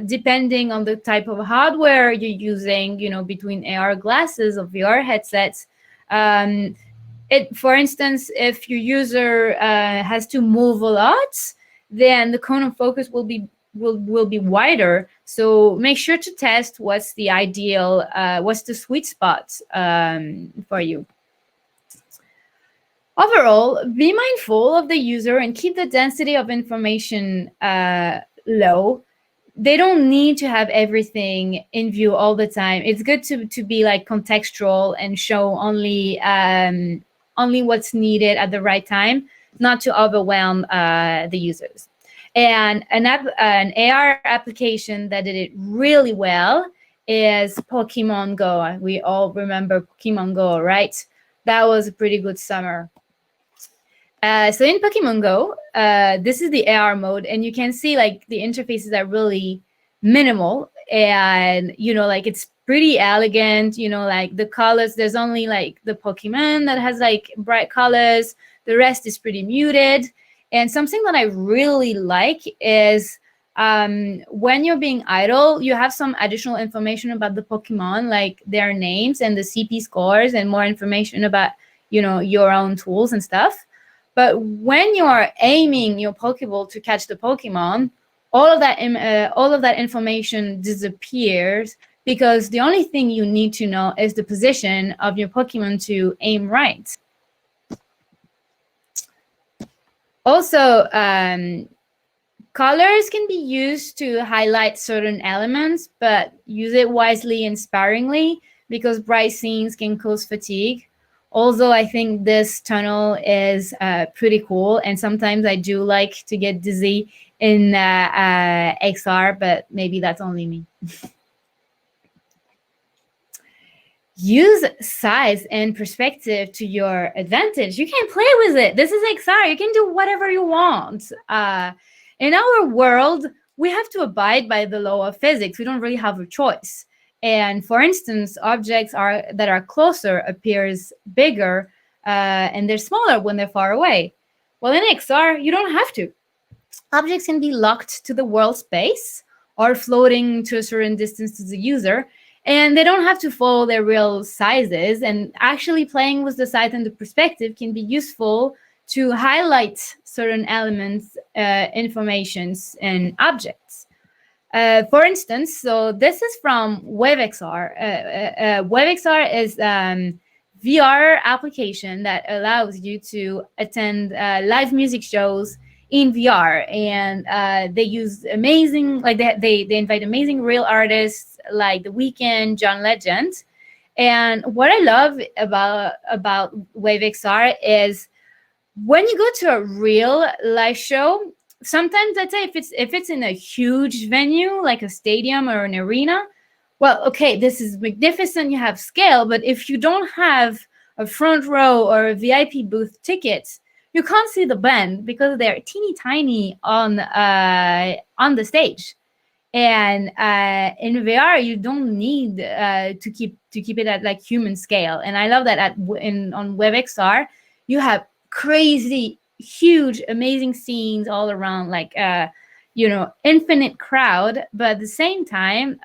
depending on the type of hardware you're using, between AR glasses or VR headsets. For instance, if your user has to move a lot, then the cone of focus will be wider. So make sure to test what's the ideal, what's the sweet spot for you. Overall, be mindful of the user and keep the density of information low. They don't need to have everything in view all the time. It's good to be like contextual and show only what's needed at the right time, not to overwhelm the users. And an AR application that did it really well is Pokemon Go. We all remember Pokemon Go, right? That was a pretty good summer. So in Pokemon Go, this is the AR mode, and you can see like the interfaces are really minimal, and like it's pretty elegant. Like the colors, there's only like the Pokemon that has like bright colors. The rest is pretty muted. And something that I really like is when you're being idle, you have some additional information about the Pokemon, like their names and the CP scores, and more information about your own tools and stuff. But when you are aiming your Pokeball to catch the Pokemon, all of that information disappears, because the only thing you need to know is the position of your Pokemon to aim right. Also, colors can be used to highlight certain elements, but use it wisely and sparingly, because bright scenes can cause fatigue. Also, I think this tunnel is pretty cool, and sometimes I do like to get dizzy in XR, but maybe that's only me. Use size and perspective to your advantage. You can play with it. This is XR. You can do whatever you want. In our world, we have to abide by the law of physics. We don't really have a choice. And for instance, objects that are closer appears bigger, and they're smaller when they're far away. Well, in XR, you don't have to. Objects can be locked to the world space or floating to a certain distance to the user, and they don't have to follow their real sizes. And actually playing with the size and the perspective can be useful to highlight certain elements, informations, and objects. For instance, so this is from WebXR. WebXR is VR application that allows you to attend live music shows in VR, and they use amazing, like they invite amazing real artists like The Weeknd, John Legend. And what I love about WaveXR is when you go to a real live show, sometimes, let's say if it's in a huge venue like a stadium or an arena, well, okay, this is magnificent, you have scale, but if you don't have a front row or a VIP booth tickets, you can't see the band because they're teeny tiny on the stage. And in VR, you don't need to keep it at like human scale. And I love that on WebXR, you have crazy, huge, amazing scenes all around, like infinite crowd. But at the same time,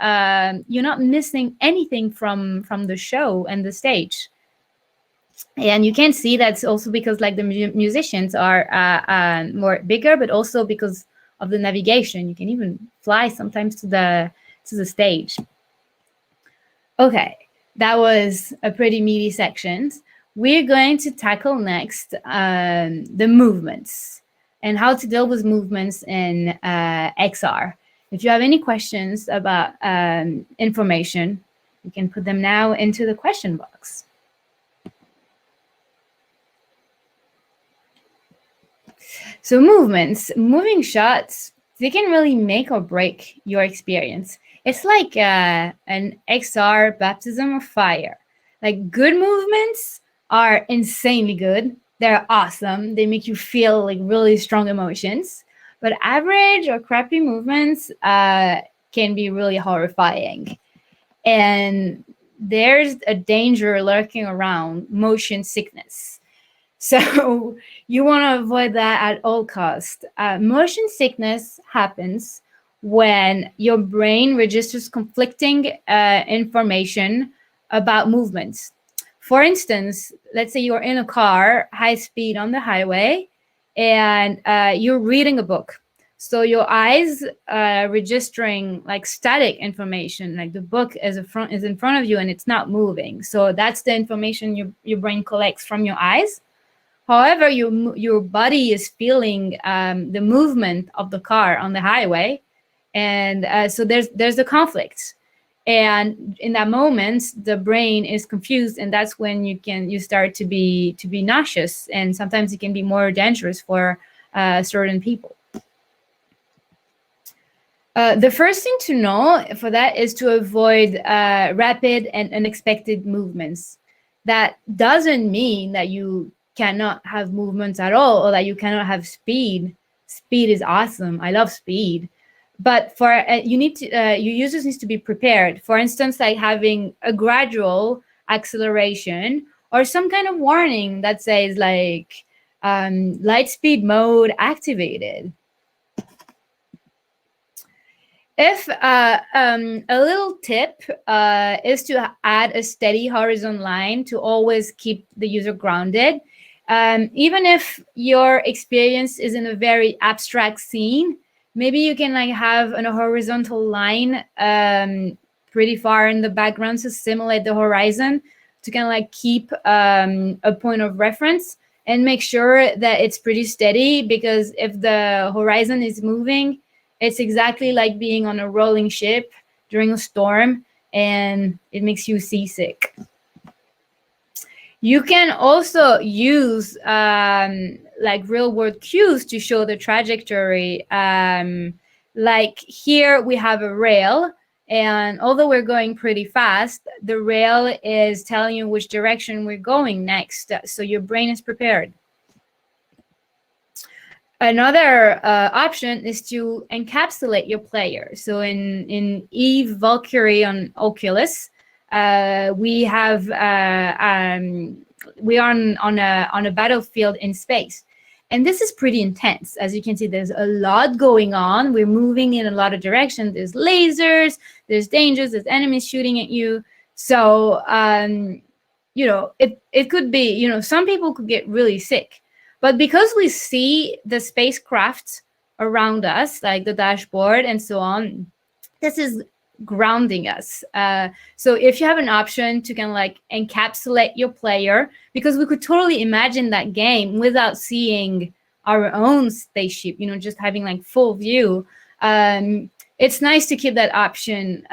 you're not missing anything from the show and the stage. And you can see that's also because like the musicians are more bigger, but also because of the navigation. You can even fly sometimes to the stage. Okay, that was a pretty meaty section. We're going to tackle next the movements and how to deal with movements in XR. If you have any questions about information, you can put them now into the question box. So moving shots, they can really make or break your experience. It's like an XR baptism of fire. Like good movements are insanely good. They're awesome. They make you feel like really strong emotions. But average or crappy movements can be really horrifying. And there's a danger lurking around, motion sickness. So you want to avoid that at all costs. Motion sickness happens when your brain registers conflicting information about movements. For instance, let's say you're in a car, high speed on the highway, and you're reading a book. So your eyes registering like static information, like the book is in front of you and it's not moving. So that's the information your brain collects from your eyes. However, your body is feeling the movement of the car on the highway, and so there's a conflict. And in that moment, the brain is confused, and that's when you start to be nauseous, and sometimes it can be more dangerous for certain people. The first thing to know for that is to avoid rapid and unexpected movements. That doesn't mean that you cannot have movements at all, or that you cannot have speed. Speed is awesome. I love speed. But for your users needs to be prepared. For instance, like having a gradual acceleration or some kind of warning that says like light speed mode activated. If a little tip is to add a steady horizon line to always keep the user grounded. Even if your experience is in a very abstract scene, maybe you can like have a horizontal line pretty far in the background to simulate the horizon, to kind of like keep a point of reference and make sure that it's pretty steady, because if the horizon is moving, it's exactly like being on a rolling ship during a storm, and it makes you seasick. You can also use like real world cues to show the trajectory. Like here we have a rail, and although we're going pretty fast, the rail is telling you which direction we're going next. So your brain is prepared. Another option is to encapsulate your player. So in Eve Valkyrie on Oculus, we are on a battlefield in space, and this is pretty intense. As you can see, there's a lot going on. We're moving in a lot of directions. There's lasers, there's dangers, there's enemies shooting at you. So it could be, some people could get really sick. But because we see the spacecraft around us, like the dashboard and so on, this is grounding us. So if you have an option to kind of like encapsulate your player, because we could totally imagine that game without seeing our own spaceship, just having like full view. It's nice to keep that option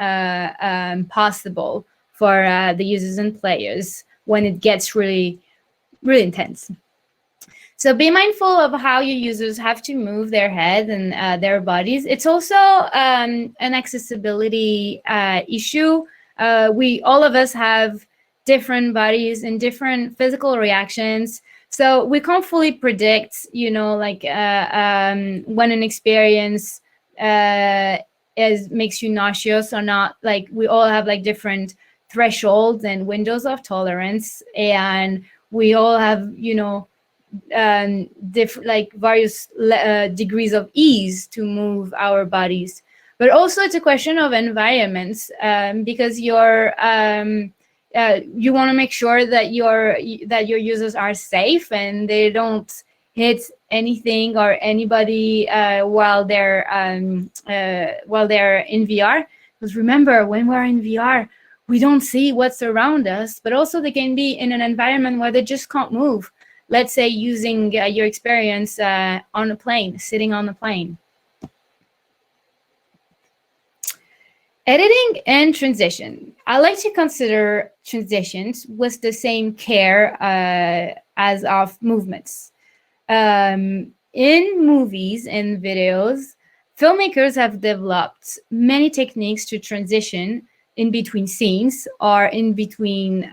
possible for the users and players when it gets really, really intense. So be mindful of how your users have to move their head and their bodies. It's also an accessibility issue. All of us have different bodies and different physical reactions. So we can't fully predict, when an experience makes you nauseous or not. Like we all have like different thresholds and windows of tolerance, and we all have, different like various degrees of ease to move our bodies. But also it's a question of environments, because you want to make sure that your users are safe and they don't hit anything or anybody while they're in VR. Because remember, when we're in VR, we don't see what's around us, but also they can be in an environment where they just can't move. Let's say using your experience on a plane, sitting on the plane. Editing and transition. I like to consider transitions with the same care as of movements. In movies and videos, filmmakers have developed many techniques to transition in between scenes or in between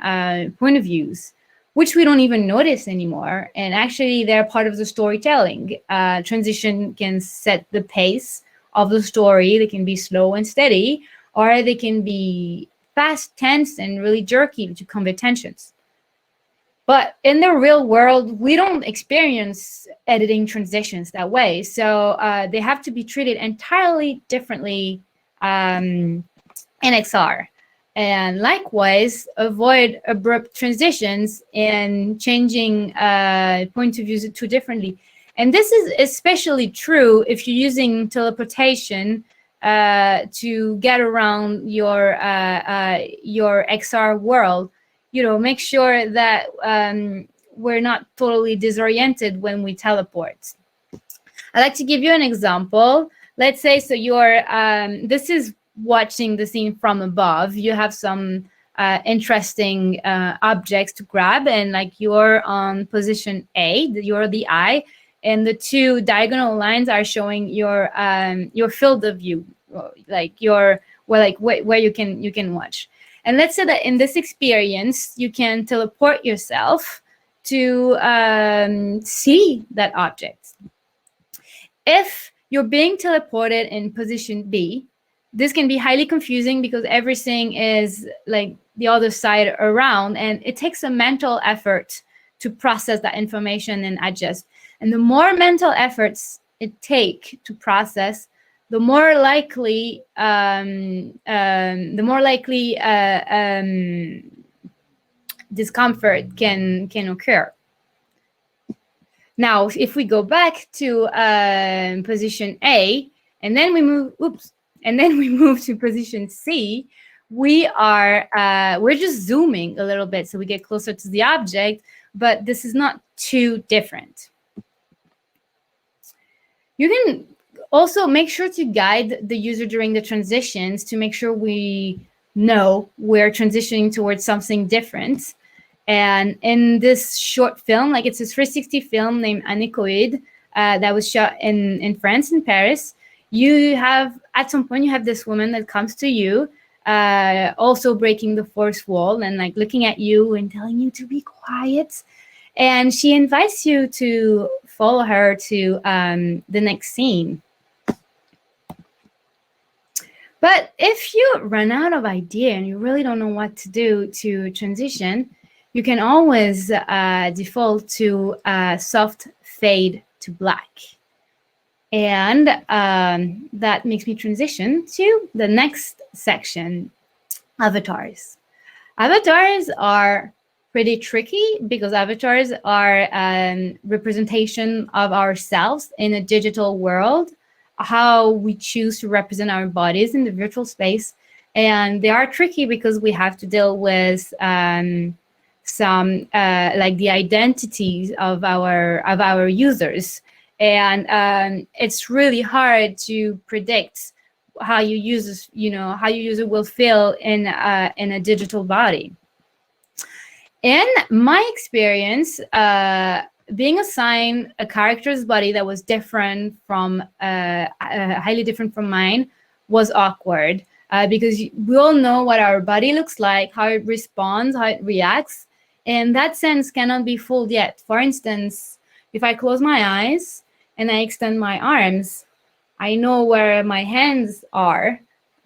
point of views, which we don't even notice anymore. And actually, they're part of the storytelling. Transition can set the pace of the story. They can be slow and steady, or they can be fast, tense, and really jerky to convey tensions. But in the real world, we don't experience editing transitions that way. So they have to be treated entirely differently in XR. And likewise, avoid abrupt transitions and changing point of views too differently. And this is especially true if you're using teleportation to get around your XR world. Make sure that we're not totally disoriented when we teleport. I'd like to give you an example. Let's say, so you're, this is watching the scene from above. You have some interesting objects to grab, and like you're on position A, you're the eye, and the two diagonal lines are showing your field of view, like where you can watch. And let's say that in this experience, you can teleport yourself to see that object. If you're being teleported in position B, this can be highly confusing because everything is like the other side around, and it takes a mental effort to process that information and adjust. And the more mental efforts it takes to process, the more likely discomfort can occur. Now, if we go back to position A, and then we move, and then we move to position C, we're just zooming a little bit so we get closer to the object, but this is not too different. You can also make sure to guide the user during the transitions to make sure we know we're transitioning towards something different. And in this short film, like it's a 360 film named Anechoid that was shot in France, in Paris, you have, at some point, you have this woman that comes to you, also breaking the fourth wall and like looking at you and telling you to be quiet. And she invites you to follow her to the next scene. But if you run out of idea and you really don't know what to do to transition, you can always default to soft fade to black. And that makes me transition to the next section, avatars. Avatars are pretty tricky because avatars are representation of ourselves in a digital world, how we choose to represent our bodies in the virtual space. And they are tricky because we have to deal with some like the identities of our users. And it's really hard to predict how your user will feel in a digital body. In my experience, being assigned a character's body that was different from highly different from mine was awkward because we all know what our body looks like, how it responds, how it reacts, and that sense cannot be fooled yet. For instance, if I close my eyes and I extend my arms, I know where my hands are,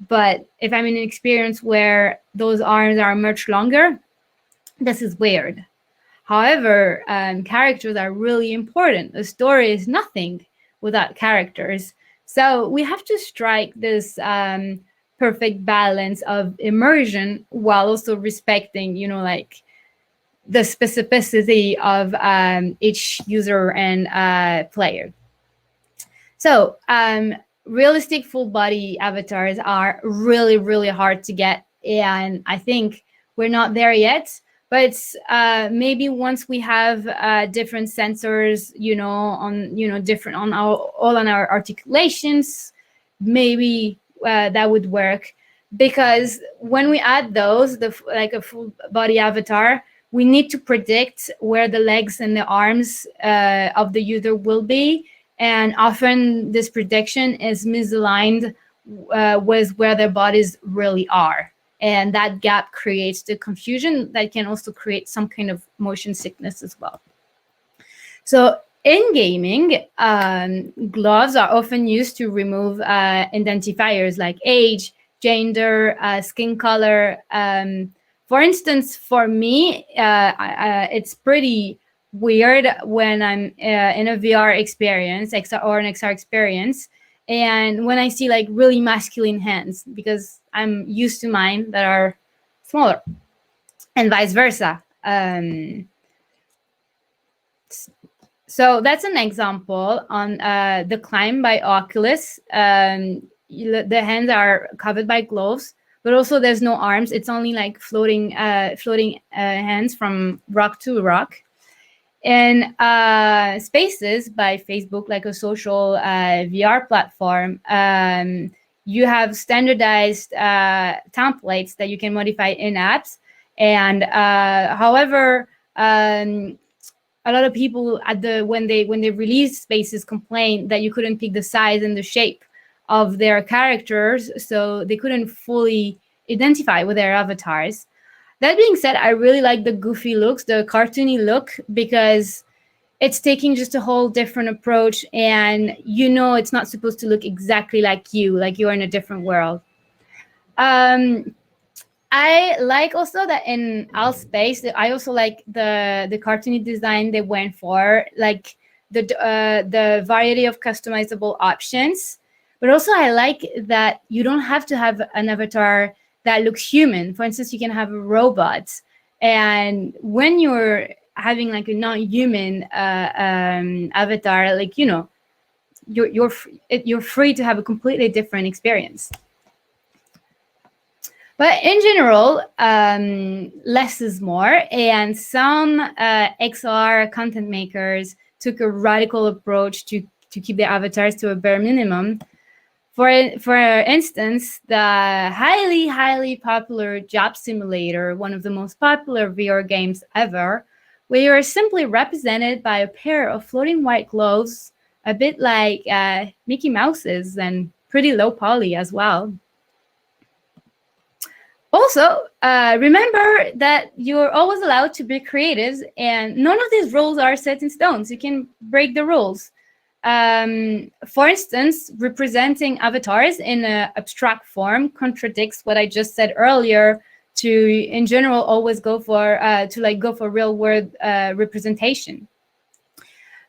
but if I'm in an experience where those arms are much longer, this is weird. However, characters are really important. A story is nothing without characters. So we have to strike this perfect balance of immersion while also respecting, like the specificity of each user and player. So realistic full body avatars are really, really hard to get. And I think we're not there yet. But maybe once we have different sensors, different on our articulations, maybe that would work. Because when we add those, like a full body avatar, we need to predict where the legs and the arms of the user will be, and often this prediction is misaligned with where their bodies really are. And that gap creates the confusion that can also create some kind of motion sickness as well. So in gaming, gloves are often used to remove identifiers like age, gender, skin color. For instance, for me, it's pretty weird when I'm in a VR experience or an XR experience, and when I see like really masculine hands, because I'm used to mine that are smaller, and vice versa. So that's an example on the Climb by Oculus. The hands are covered by gloves, but also there's no arms. It's only like floating hands from rock to rock. And Spaces by Facebook, like a social VR platform, you have standardized templates that you can modify in apps. And however, a lot of people when they released Spaces complained that you couldn't pick the size and the shape of their characters, so they couldn't fully identify with their avatars. That being said, I really like the goofy looks, the cartoony look, because it's taking just a whole different approach, and it's not supposed to look exactly like you're in a different world. I like also that in Space, I also like the cartoony design they went for, like the variety of customizable options. But also I like that you don't have to have an avatar that looks human. For instance, you can have a robot, and when you're having like a non-human avatar, like, you know, you're free to have a completely different experience. But in general, less is more, and some XR content makers took a radical approach to keep their avatars to a bare minimum. For instance, the highly popular Job Simulator, one of the most popular VR games ever, where you are simply represented by a pair of floating white clothes, a bit like Mickey Mouse's, and pretty low poly as well. Also, remember that you're always allowed to be creative, and none of these rules are set in stone, so you can break the rules. For instance, representing avatars in an abstract form contradicts what I just said earlier, to in general always go for real world representation.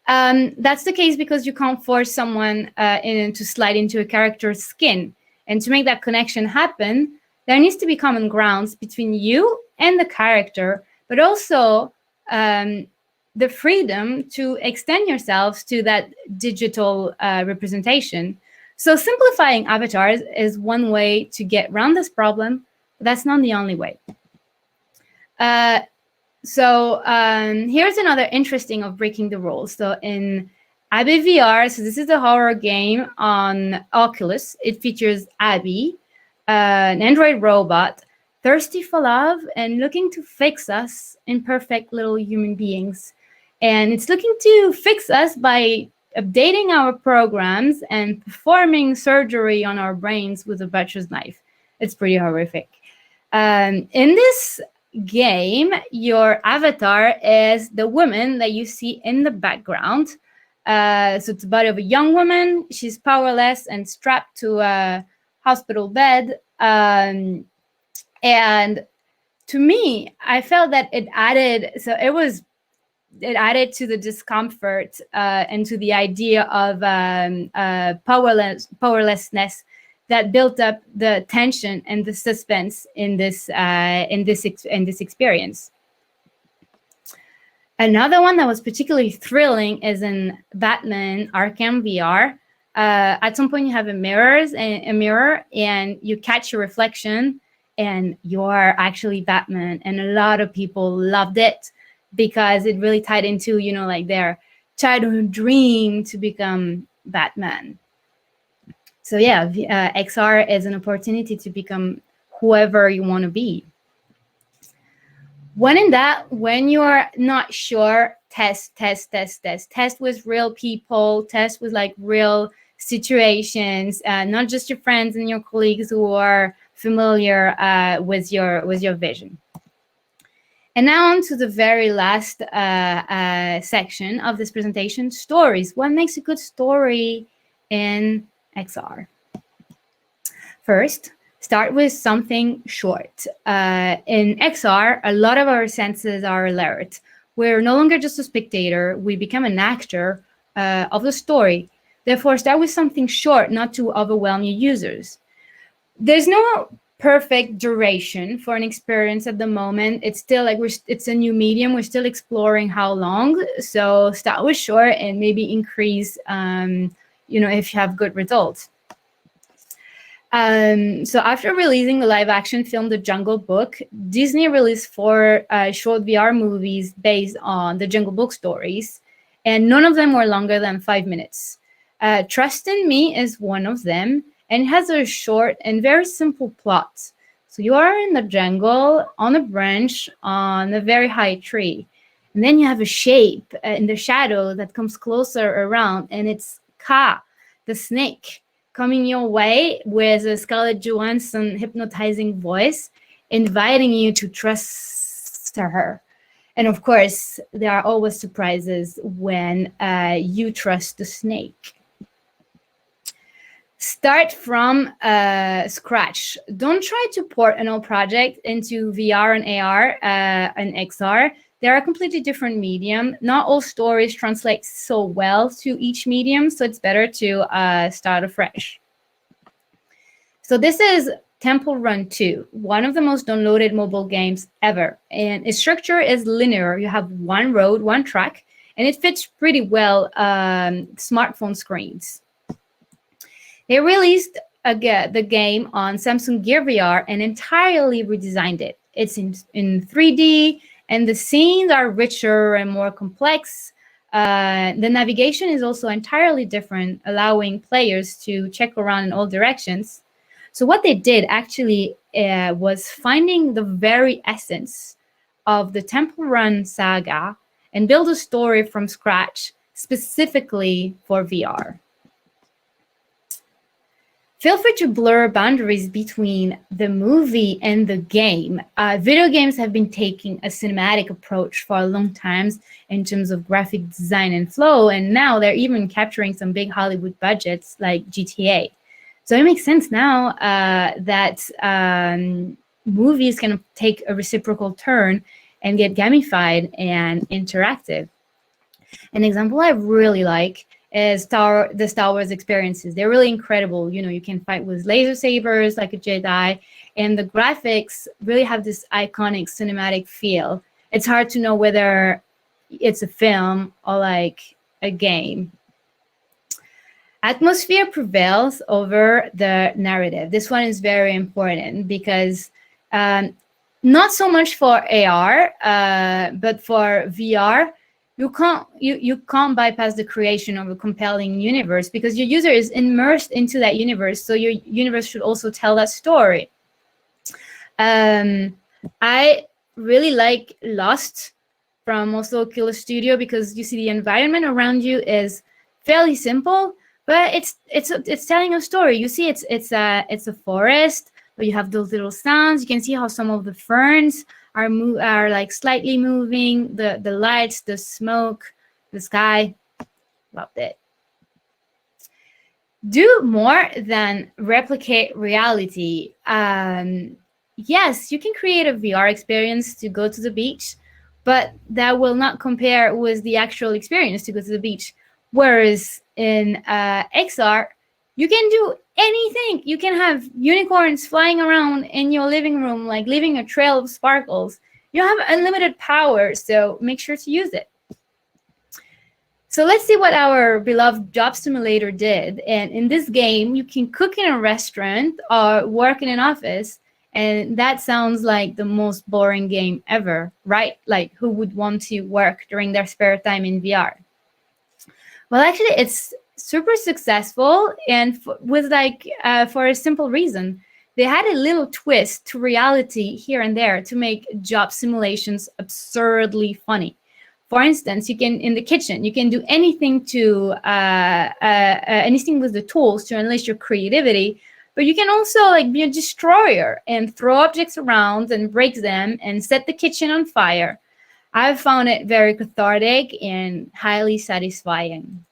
That's the case because you can't force someone to slide into a character's skin, and to make that connection happen, there needs to be common grounds between you and the character, but also the freedom to extend yourselves to that digital representation. So simplifying avatars is one way to get around this problem, but that's not the only way. So here's another interesting of breaking the rules. So in Abby VR, so this is a horror game on Oculus. It features Abby, an android robot, thirsty for love and looking to fix us, imperfect little human beings. And it's looking to fix us by updating our programs and performing surgery on our brains with a butcher's knife. It's pretty horrific. In this game, your avatar is the woman that you see in the background. So it's the body of a young woman. She's powerless and strapped to a hospital bed. And to me, I felt that it added to the discomfort and to the idea of powerlessness that built up the tension and the suspense in this experience. Another one that was particularly thrilling is in Batman Arkham VR. At some point, you have a mirror, and you catch your reflection, and you are actually Batman. And a lot of people loved it because it really tied into, you know, like their childhood dream to become Batman. So yeah, XR is an opportunity to become whoever you want to be. When in that, when you're not sure, test with real people, test with like real situations, not just your friends and your colleagues who are familiar with your vision. And now on to the very last section of this presentation, stories. What makes a good story in XR? First, start with something short. In XR, a lot of our senses are alert. We're no longer just a spectator, we become an actor of the story. Therefore, start with something short, not to overwhelm your users. There's no perfect duration for an experience at the moment. It's still like it's a new medium. We're still exploring how long. So start with short and maybe increase, if you have good results. So after releasing the live action film, The Jungle Book, Disney released 4 short VR movies based on the Jungle Book stories, and none of them were longer than 5 minutes. Trust in Me is one of them, and it has a short and very simple plot. So you are in the jungle, on a branch, on a very high tree. And then you have a shape in the shadow that comes closer around, and it's Ka, the snake, coming your way with a Scarlett Johansson hypnotizing voice, inviting you to trust her. And of course, there are always surprises when you trust the snake. Start from scratch. Don't try to port an old project into VR and AR and XR. They are a completely different medium. Not all stories translate so well to each medium, so it's better to start afresh. So this is Temple Run 2, one of the most downloaded mobile games ever. And its structure is linear. You have one road, one track, and it fits pretty well smartphone screens. They released the game on Samsung Gear VR and entirely redesigned it. It's in 3D, and the scenes are richer and more complex. The navigation is also entirely different, allowing players to check around in all directions. So what they did actually was finding the very essence of the Temple Run saga and build a story from scratch specifically for VR. Feel free to blur boundaries between the movie and the game. Video games have been taking a cinematic approach for a long time in terms of graphic design and flow, and now they're even capturing some big Hollywood budgets like GTA. So it makes sense now that movies can take a reciprocal turn and get gamified and interactive. An example I really like is the Star Wars experiences. They're really incredible. You know, you can fight with laser sabers like a Jedi, and the graphics really have this iconic cinematic feel. It's hard to know whether it's a film or like a game. Atmosphere prevails over the narrative. This one is very important because not so much for AR, but for VR, you can't bypass the creation of a compelling universe because your user is immersed into that universe. So your universe should also tell that story. I really like Lost from also Oculus Studio because you see the environment around you is fairly simple, but it's telling a story. You see, it's a forest, but you have those little sounds. You can see how some of the ferns are like slightly moving. The lights, the smoke, the sky. Loved it. Do more than replicate reality. Yes, you can create a VR experience to go to the beach, but that will not compare with the actual experience to go to the beach. Whereas in XR, you can do anything. You can have unicorns flying around in your living room, like leaving a trail of sparkles. You have unlimited power, so make sure to use it. So let's see what our beloved job simulator did. And in this game, you can cook in a restaurant or work in an office. And that sounds like the most boring game ever, right? Like, who would want to work during their spare time in VR? Well, actually, it's super successful, and with for a simple reason. They had a little twist to reality here and there to make job simulations absurdly funny. For instance, you can, in the kitchen, you can do anything to anything with the tools to unleash your creativity, but you can also like be a destroyer and throw objects around and break them and set the kitchen on fire. I've found it very cathartic and highly satisfying.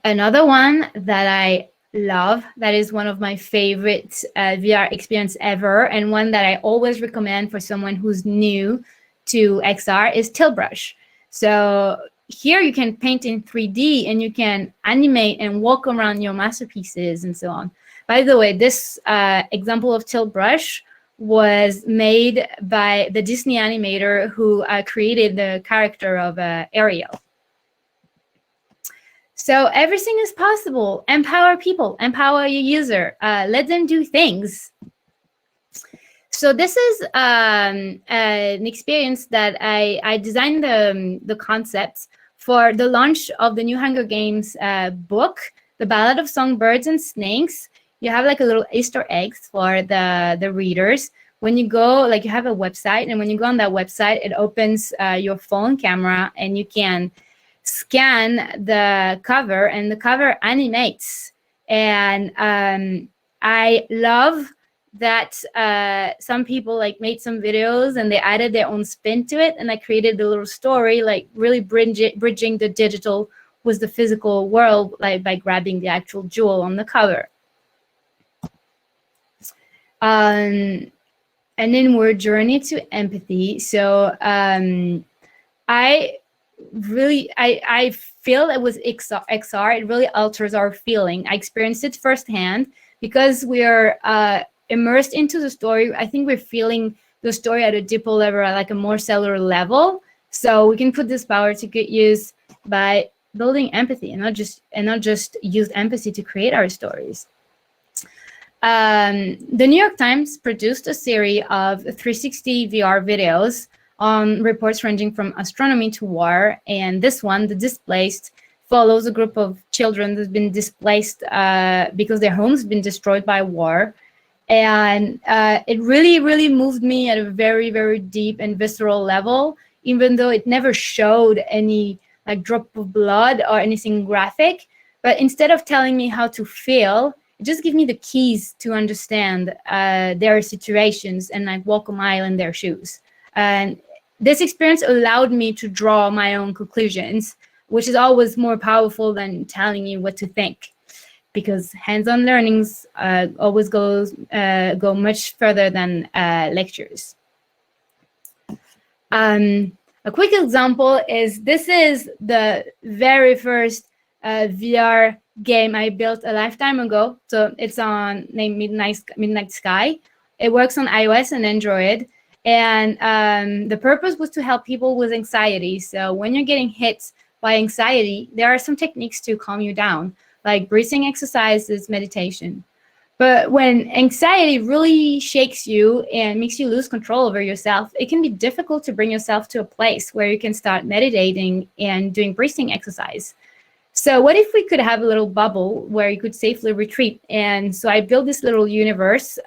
Another one that I love, that is one of my favorite VR experience ever, and one that I always recommend for someone who's new to XR, is Tilt Brush. So here you can paint in 3D and you can animate and walk around your masterpieces and so on. By the way, this example of Tilt Brush was made by the Disney animator who created the character of Ariel. So everything is possible. Empower people, empower your user, let them do things. So this is an experience that I designed the concepts for the launch of the new Hunger Games book, The Ballad of Songbirds and Snakes. You have like a little Easter eggs for the readers. When you go, like you have a website, and when you go on that website, it opens your phone camera and you can scan the cover and the cover animates. And I love that some people like made some videos and they added their own spin to it, and I created the little story, like really bridging the digital with the physical world, like by grabbing the actual jewel on the cover. An inward journey to empathy. So I really, I feel it was XR. It really alters our feeling. I experienced it firsthand because we are immersed into the story. I think we're feeling the story at a deeper level, at like a more cellular level. So we can put this power to good use by building empathy, and not just use empathy to create our stories. The New York Times produced a series of 360 VR videos on reports ranging from astronomy to war. And this one, The Displaced, follows a group of children that's been displaced because their homes have been destroyed by war. And it really, really moved me at a very, very deep and visceral level, even though it never showed any like drop of blood or anything graphic. But instead of telling me how to feel, it just gave me the keys to understand their situations and like walk a mile in their shoes. And this experience allowed me to draw my own conclusions, which is always more powerful than telling you what to think, because hands-on learnings always go much further than lectures. A quick example is, this is the very first VR game I built a lifetime ago. So it's on named Midnight Sky. It works on iOS and Android. And the purpose was to help people with anxiety. So when you're getting hit by anxiety, there are some techniques to calm you down, like breathing exercises, meditation. But when anxiety really shakes you and makes you lose control over yourself, it can be difficult to bring yourself to a place where you can start meditating and doing breathing exercise. So what if we could have a little bubble where you could safely retreat? And so I built this little universe.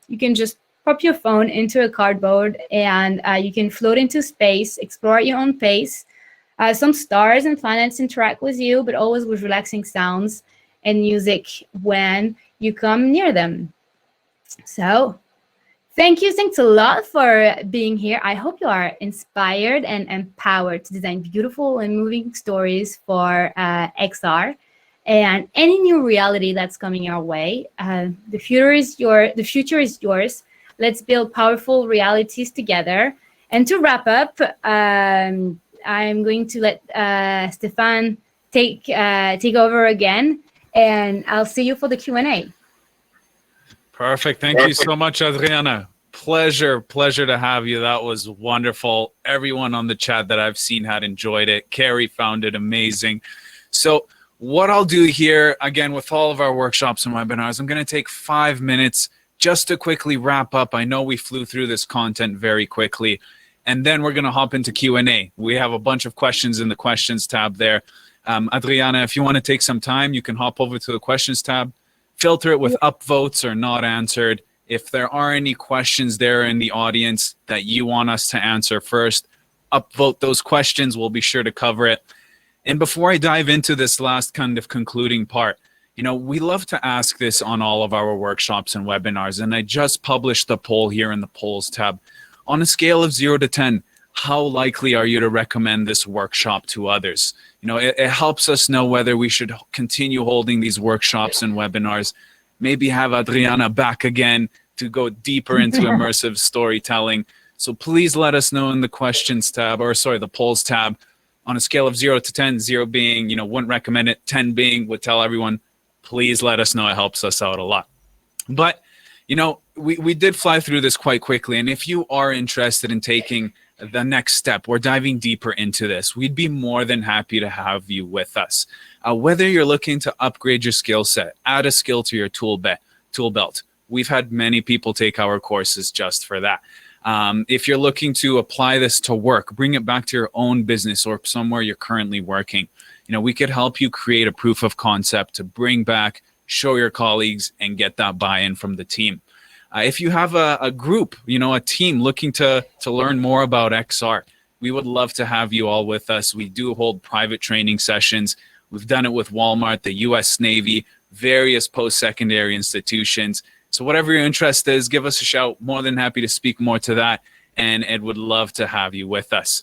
You can just pop your phone into a cardboard and you can float into space, explore at your own pace. Some stars and planets interact with you, but always with relaxing sounds and music when you come near them. So thanks a lot for being here. I hope you are inspired and empowered to design beautiful and moving stories for XR and any new reality that's coming your way. The future is yours. Let's build powerful realities together. And to wrap up, I'm going to let Stéphane take over again, and I'll see you for the Q&A. Perfect. Thank you so much, Adriana. Pleasure to have you. That was wonderful. Everyone on the chat that I've seen had enjoyed it. Carrie found it amazing. So what I'll do here, again, with all of our workshops and webinars, I'm going to take 5 minutes just to quickly wrap up. I know we flew through this content very quickly, and then we're going to hop into Q&A. We have a bunch of questions in the questions tab there. Adriana, if you want to take some time, you can hop over to the questions tab, filter it with upvotes or not answered. If there are any questions there in the audience that you want us to answer first, upvote those questions. We'll be sure to cover it. And before I dive into this last kind of concluding part, we love to ask this on all of our workshops and webinars, and I just published the poll here in the polls tab. On a scale of 0 to 10, how likely are you to recommend this workshop to others? It helps us know whether we should continue holding these workshops and webinars, maybe have Adriana back again to go deeper into immersive storytelling. So please let us know in the questions tab, the polls tab, on a scale of 0 to 10, 0 being, wouldn't recommend it, 10 being would tell everyone. Please let us know. It helps us out a lot. But, we did fly through this quite quickly. And if you are interested in taking the next step, we're diving deeper into this, we'd be more than happy to have you with us. Whether you're looking to upgrade your skill set, add a skill to your tool belt. We've had many people take our courses just for that. If you're looking to apply this to work, bring it back to your own business or somewhere you're currently working, we could help you create a proof of concept to bring back, show your colleagues, and get that buy-in from the team. If you have a group, a team looking to learn more about XR, we would love to have you all with us. We do hold private training sessions. We've done it with Walmart, the US Navy, various post-secondary institutions. So whatever your interest is, give us a shout. More than happy to speak more to that, and Ed would love to have you with us.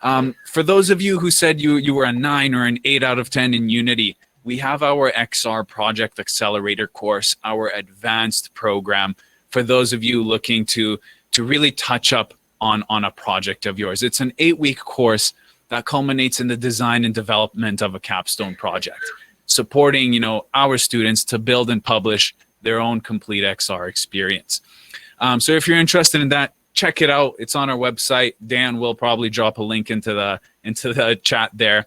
For those of you who said you were a 9 or an 8 out of 10 in Unity, we have our XR Project Accelerator course, our advanced program, for those of you looking to really touch up on a project of yours. It's an 8-week course that culminates in the design and development of a capstone project, supporting, our students to build and publish their own complete XR experience. So if you're interested in that, check it out. It's on our website. Dan will probably drop a link into the chat there.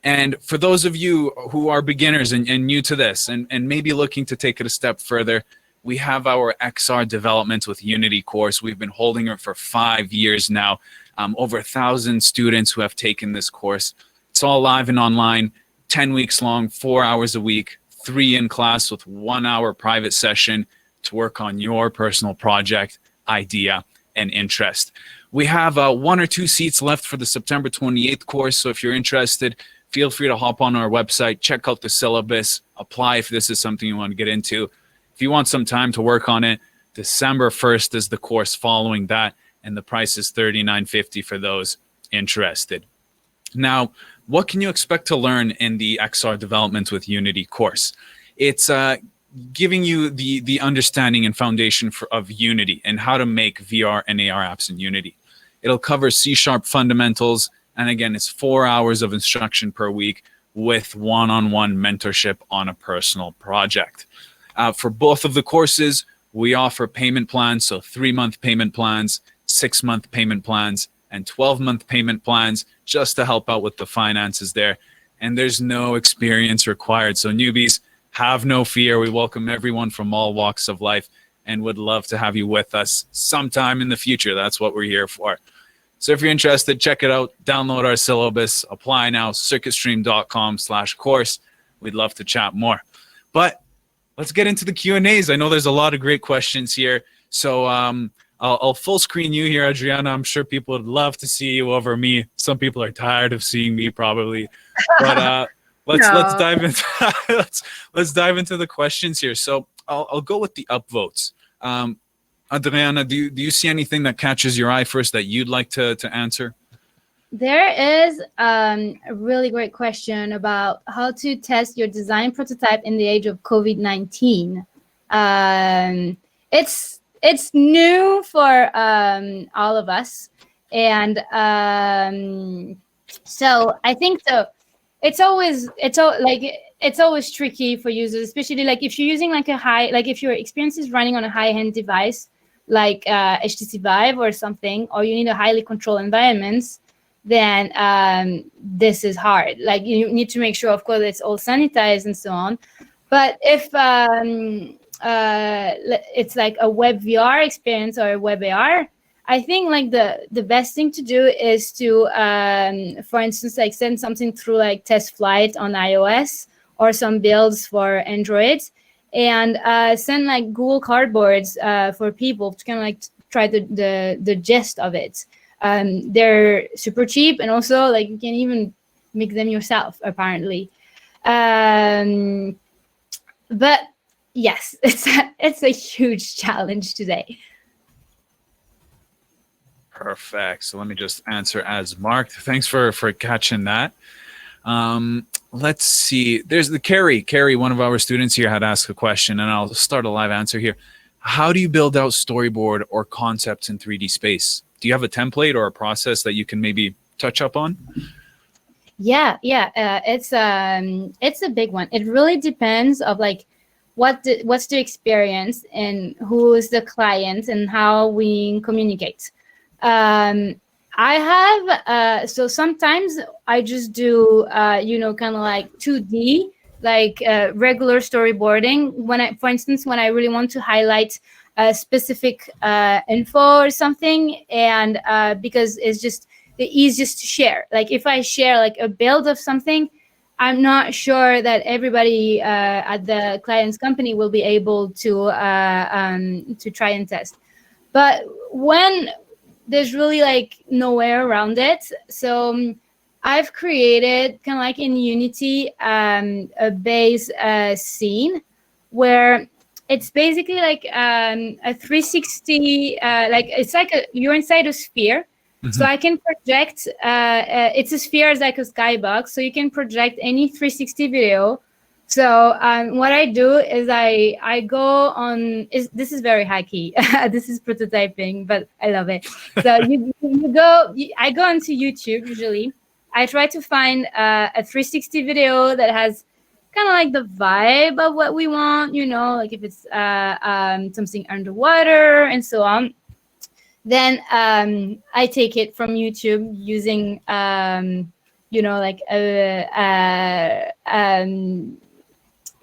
And for those of you who are beginners and new to this and maybe looking to take it a step further, we have our XR Development with Unity course. We've been holding it for 5 years now. Over 1,000 students who have taken this course. It's all live and online, 10 weeks long, 4 hours a week, 3 in class with 1 hour private session to work on your personal project, idea, and interest. We have 1 or 2 seats left for the September 28th course. So if you're interested, feel free to hop on our website, check out the syllabus, apply if this is something you want to get into. If you want some time to work on it, December 1st is the course following that, and the price is $39.50 for those interested. Now, what can you expect to learn in the XR Development with Unity course? It's giving you the understanding and foundation of Unity and how to make VR and AR apps in Unity. It'll cover C# fundamentals, and again, it's 4 hours of instruction per week with one-on-one mentorship on a personal project. For both of the courses, we offer payment plans, so 3-month payment plans, 6-month payment plans, and 12-month payment plans, just to help out with the finances there. And there's no experience required. So newbies, have no fear. We welcome everyone from all walks of life and would love to have you with us sometime in the future. That's what we're here for. So if you're interested, check it out. Download our syllabus. Apply now, circuitstream.com/course. We'd love to chat more. But let's get into the Q&As. I know there's a lot of great questions here. So I'll full screen you here, Adriana. I'm sure people would love to see you over me. Some people are tired of seeing me probably. But let's dive into let's dive into the questions here. So I'll go with the upvotes. Adriana, do you see anything that catches your eye first that you'd like to answer? There is a really great question about how to test your design prototype in the age of COVID-19. It's new for all of us, and so I think it's always tricky for users, especially like if you're using if your experience is running on a high-end device like HTC Vive or something, or you need a highly controlled environment, then this is hard. Like you need to make sure, of course, it's all sanitized and so on. But if it's like a web VR experience or a web AR, I think like the best thing to do is to, for instance, like send something through like test flight on iOS or some builds for Android, and send like Google Cardboards for people to kind of like try the gist of it. They're super cheap, and also like you can even make them yourself apparently. But yes, it's a huge challenge today. Perfect. So let me just answer as marked. Thanks for catching that. Let's see. There's the Carrie. Carrie, one of our students here, had asked a question, and I'll start a live answer here. How do you build out storyboard or concepts in 3D space? Do you have a template or a process that you can maybe touch up on? Yeah. It's a big one. It really depends of like what's the experience and who is the client and how we communicate. I have so sometimes I just do kind of like 2D, like regular storyboarding. For instance, when I really want to highlight a specific info or something, and because it's just the easiest to share. Like if I share like a build of something, I'm not sure that everybody at the client's company will be able to try and test. But when there's really like no way around it, so I've created kind of like in Unity a base scene where it's basically like a 360, like it's like you're inside a sphere. Mm-hmm. So I can project, it's a sphere, it's like a skybox, so you can project any 360 video. So what I do is I go on, this is very hacky, this is prototyping, but I love it. So I go onto YouTube usually, I try to find a 360 video that has kind of like the vibe of what we want, like if it's something underwater and so on. Then I take it from YouTube using, like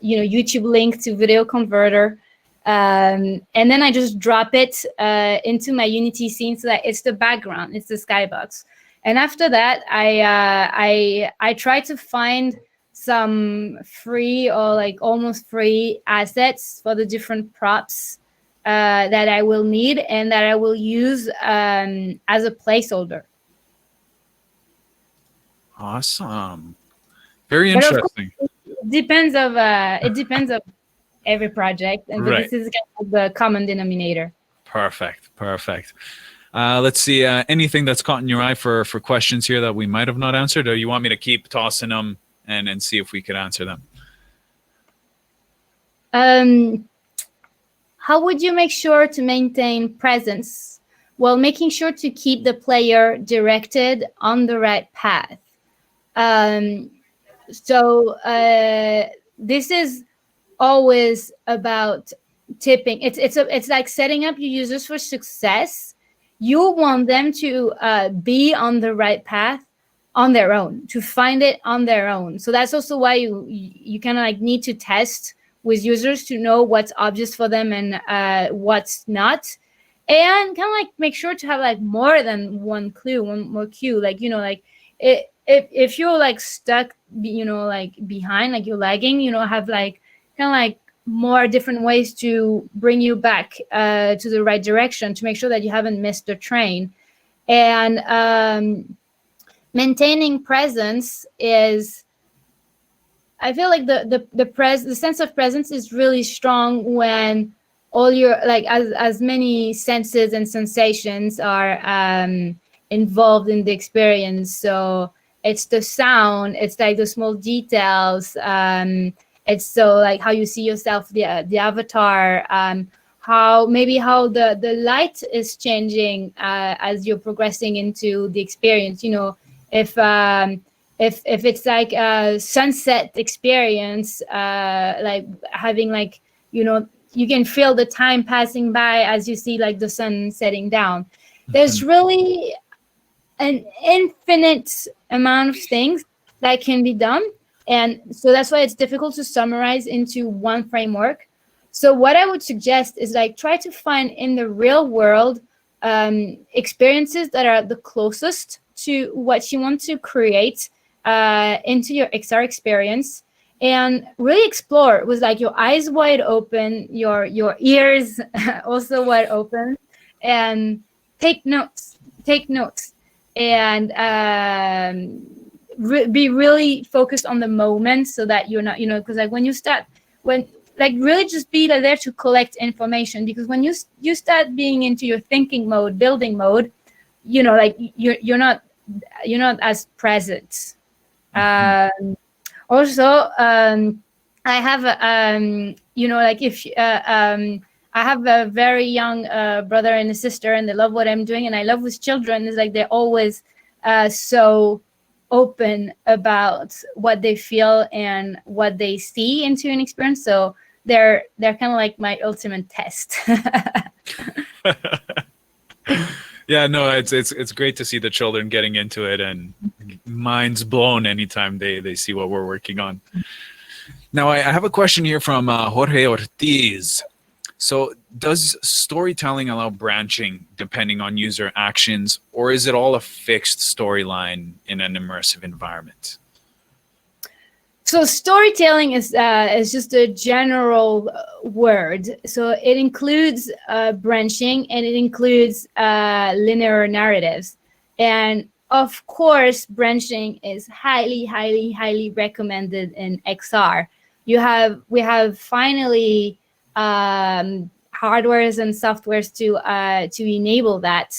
YouTube link to video converter. And then I just drop it into my Unity scene so that it's the background, it's the skybox. And after that, I try to find some free or like almost free assets for the different props that I will need and that I will use as a placeholder. Awesome. Very But of interesting. course, it depends of every project, and Right. this is kind of the common denominator. Perfect. Let's see. Anything that's caught in your eye for questions here that we might have not answered, or you want me to keep tossing them and see if we could answer them? How would you make sure to maintain presence while making sure to keep the player directed on the right path? So this is always about tipping. It's like setting up your users for success. You want them to be on the right path on their own, to find it on their own. So that's also why you kind of like need to test with users to know what's obvious for them and what's not, and kind of like make sure to have like more than one more cue. Like, like if you're like stuck, like behind, like you're lagging, have like kind of like more different ways to bring you back to the right direction to make sure that you haven't missed the train. And maintaining presence is, I feel like the sense of presence is really strong when all your like as many senses and sensations are involved in the experience. So it's the sound, it's like the small details, it's so like how you see yourself, the avatar, how the light is changing as you're progressing into the experience. If it's like a sunset experience, like having like, you can feel the time passing by as you see like the sun setting down. There's really an infinite amount of things that can be done. And so that's why it's difficult to summarize into one framework. So what I would suggest is like try to find in the real world experiences that are the closest to what you want to create into your XR experience, and really explore with like your eyes wide open, your ears also wide open, and take notes, and be really focused on the moment, so that you're not, because like really just be there to collect information, because when you start being into your thinking mode, building mode, like you're not as present. Also, I have like if I have a very young brother and a sister, and they love what I'm doing, and I love with children is like they're always so open about what they feel and what they see into an experience. So they're kind of like my ultimate test. Yeah, no, it's great to see the children getting into it and minds blown anytime they see what we're working on. Now, I have a question here from Jorge Ortiz. So does storytelling allow branching depending on user actions, or is it all a fixed storyline in an immersive environment? So storytelling is just a general word. So it includes branching, and it includes linear narratives. And of course, branching is highly, highly, highly recommended in XR. We have finally hardwares and softwares to enable that.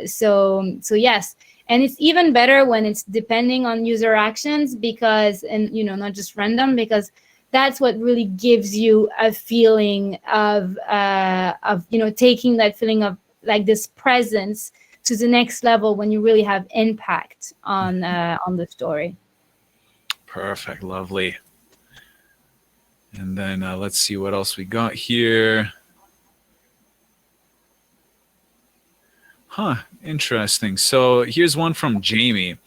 So yes. And it's even better when it's depending on user actions, because, and not just random, because that's what really gives you a feeling of taking that feeling of like this presence, to the next level when you really have impact on the story. Perfect. Lovely. And then let's see what else we got here. Interesting. So here's one from Jamie.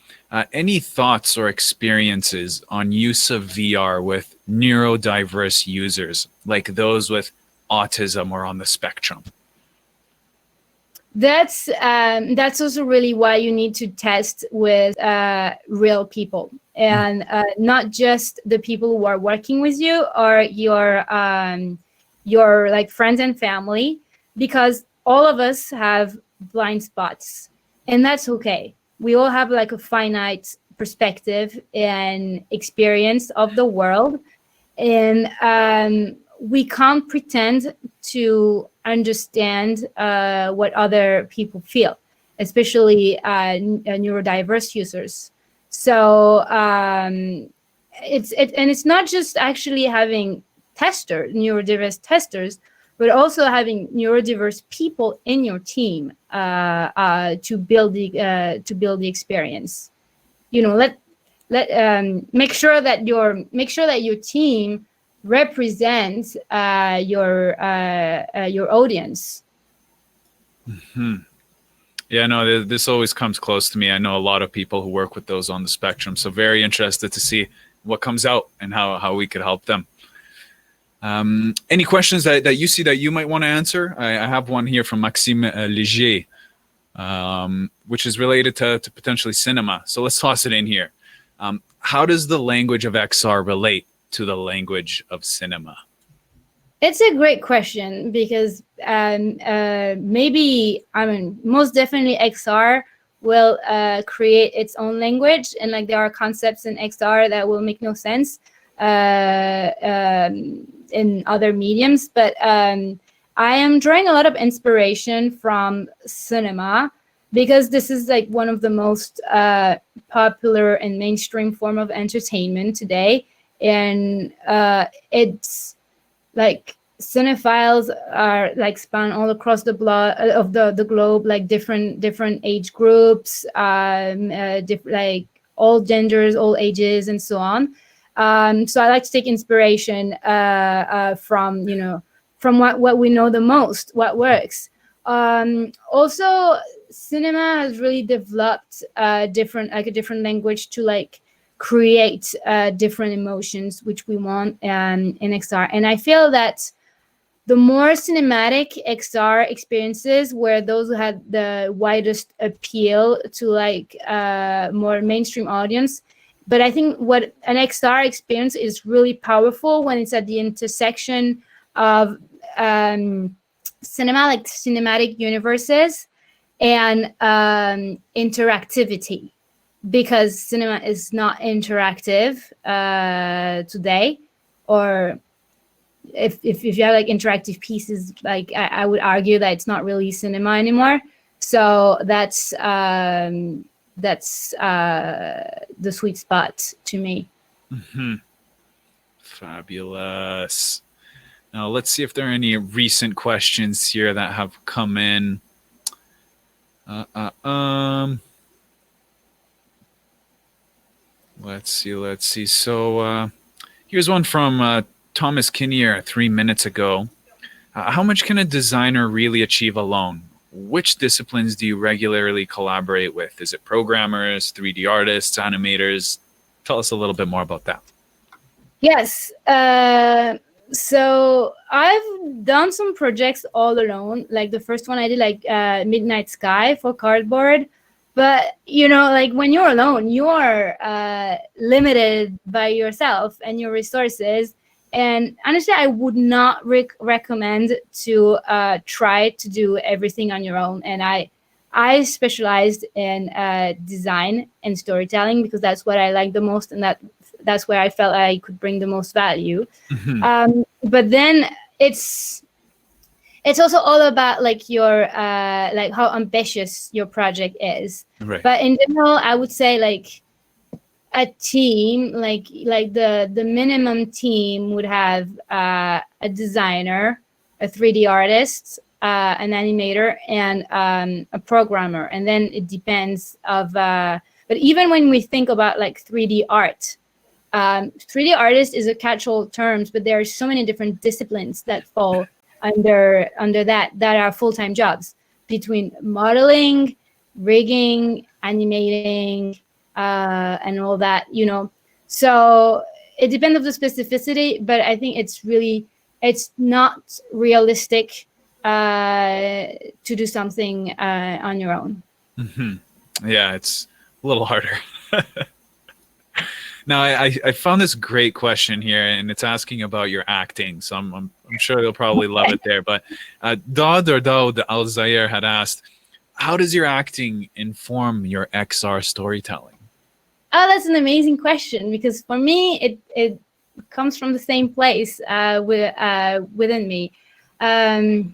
Any thoughts or experiences on use of VR with neurodiverse users, like those with autism or on the spectrum? That's also really why you need to test with real people, and not just the people who are working with you or your like friends and family, because all of us have blind spots, and that's okay. We all have like a finite perspective and experience of the world, and we can't pretend to understand what other people feel, especially neurodiverse users. So it's not just actually having neurodiverse testers, but also having neurodiverse people in your team to build the experience. You know, make sure that your team represents your audience. Mm-hmm. Yeah, no, this always comes close to me. I know a lot of people who work with those on the spectrum, so very interested to see what comes out and how we could help them. Any questions that you see that you might want to answer? I have one here from Maxime Léger, which is related to potentially cinema. So let's toss it in here. How does the language of XR relate to the language of cinema? It's a great question, because most definitely XR will create its own language, and like there are concepts in XR that will make no sense in other mediums. But I am drawing a lot of inspiration from cinema, because this is like one of the most popular and mainstream form of entertainment today. And it's like cinephiles are like span all across the globe, like different age groups, like all genders, all ages, and so on. So I like to take inspiration from what we know the most, what works. Also, cinema has really developed a different language to like create different emotions which we want in XR. And I feel that the more cinematic XR experiences were those who had the widest appeal to like more mainstream audience. But I think what an XR experience is really powerful when it's at the intersection of cinematic universes and interactivity. Because cinema is not interactive today, or if you have like interactive pieces, like I would argue that it's not really cinema anymore. So that's the sweet spot to me. Mm-hmm. Fabulous. Now let's see if there are any recent questions here that have come in. Let's see. So here's one from Thomas Kinnear 3 minutes ago. How much can a designer really achieve alone? Which disciplines do you regularly collaborate with? Is it programmers, 3D artists, animators? Tell us a little bit more about that. Yes. So I've done some projects all alone. Like the first one I did, like Midnight Sky for cardboard. But, like when you're alone, you are limited by yourself and your resources. And honestly, I would not recommend to try to do everything on your own. And I specialized in design and storytelling, because that's what I like the most, and that's where I felt I could bring the most value. Mm-hmm. But then it's also all about like your like how ambitious your project is. Right. But in general, I would say like a team, like the minimum team would have a designer, a 3D artist, an animator, and a programmer, and then it depends of. But even when we think about like 3D art, 3D artist is a catch-all terms, but there are so many different disciplines that fall under that are full-time jobs, between modeling, rigging, animating, and all that, you know. So it depends on the specificity, but I think it's not realistic to do something on your own. Yeah, it's a little harder. Now, I found this great question here, and it's asking about your acting. So I'm sure you'll probably love it there. But Daud Al-Zayer had asked, how does your acting inform your XR storytelling? Oh, that's an amazing question, because for me, it comes from the same place within me. Acting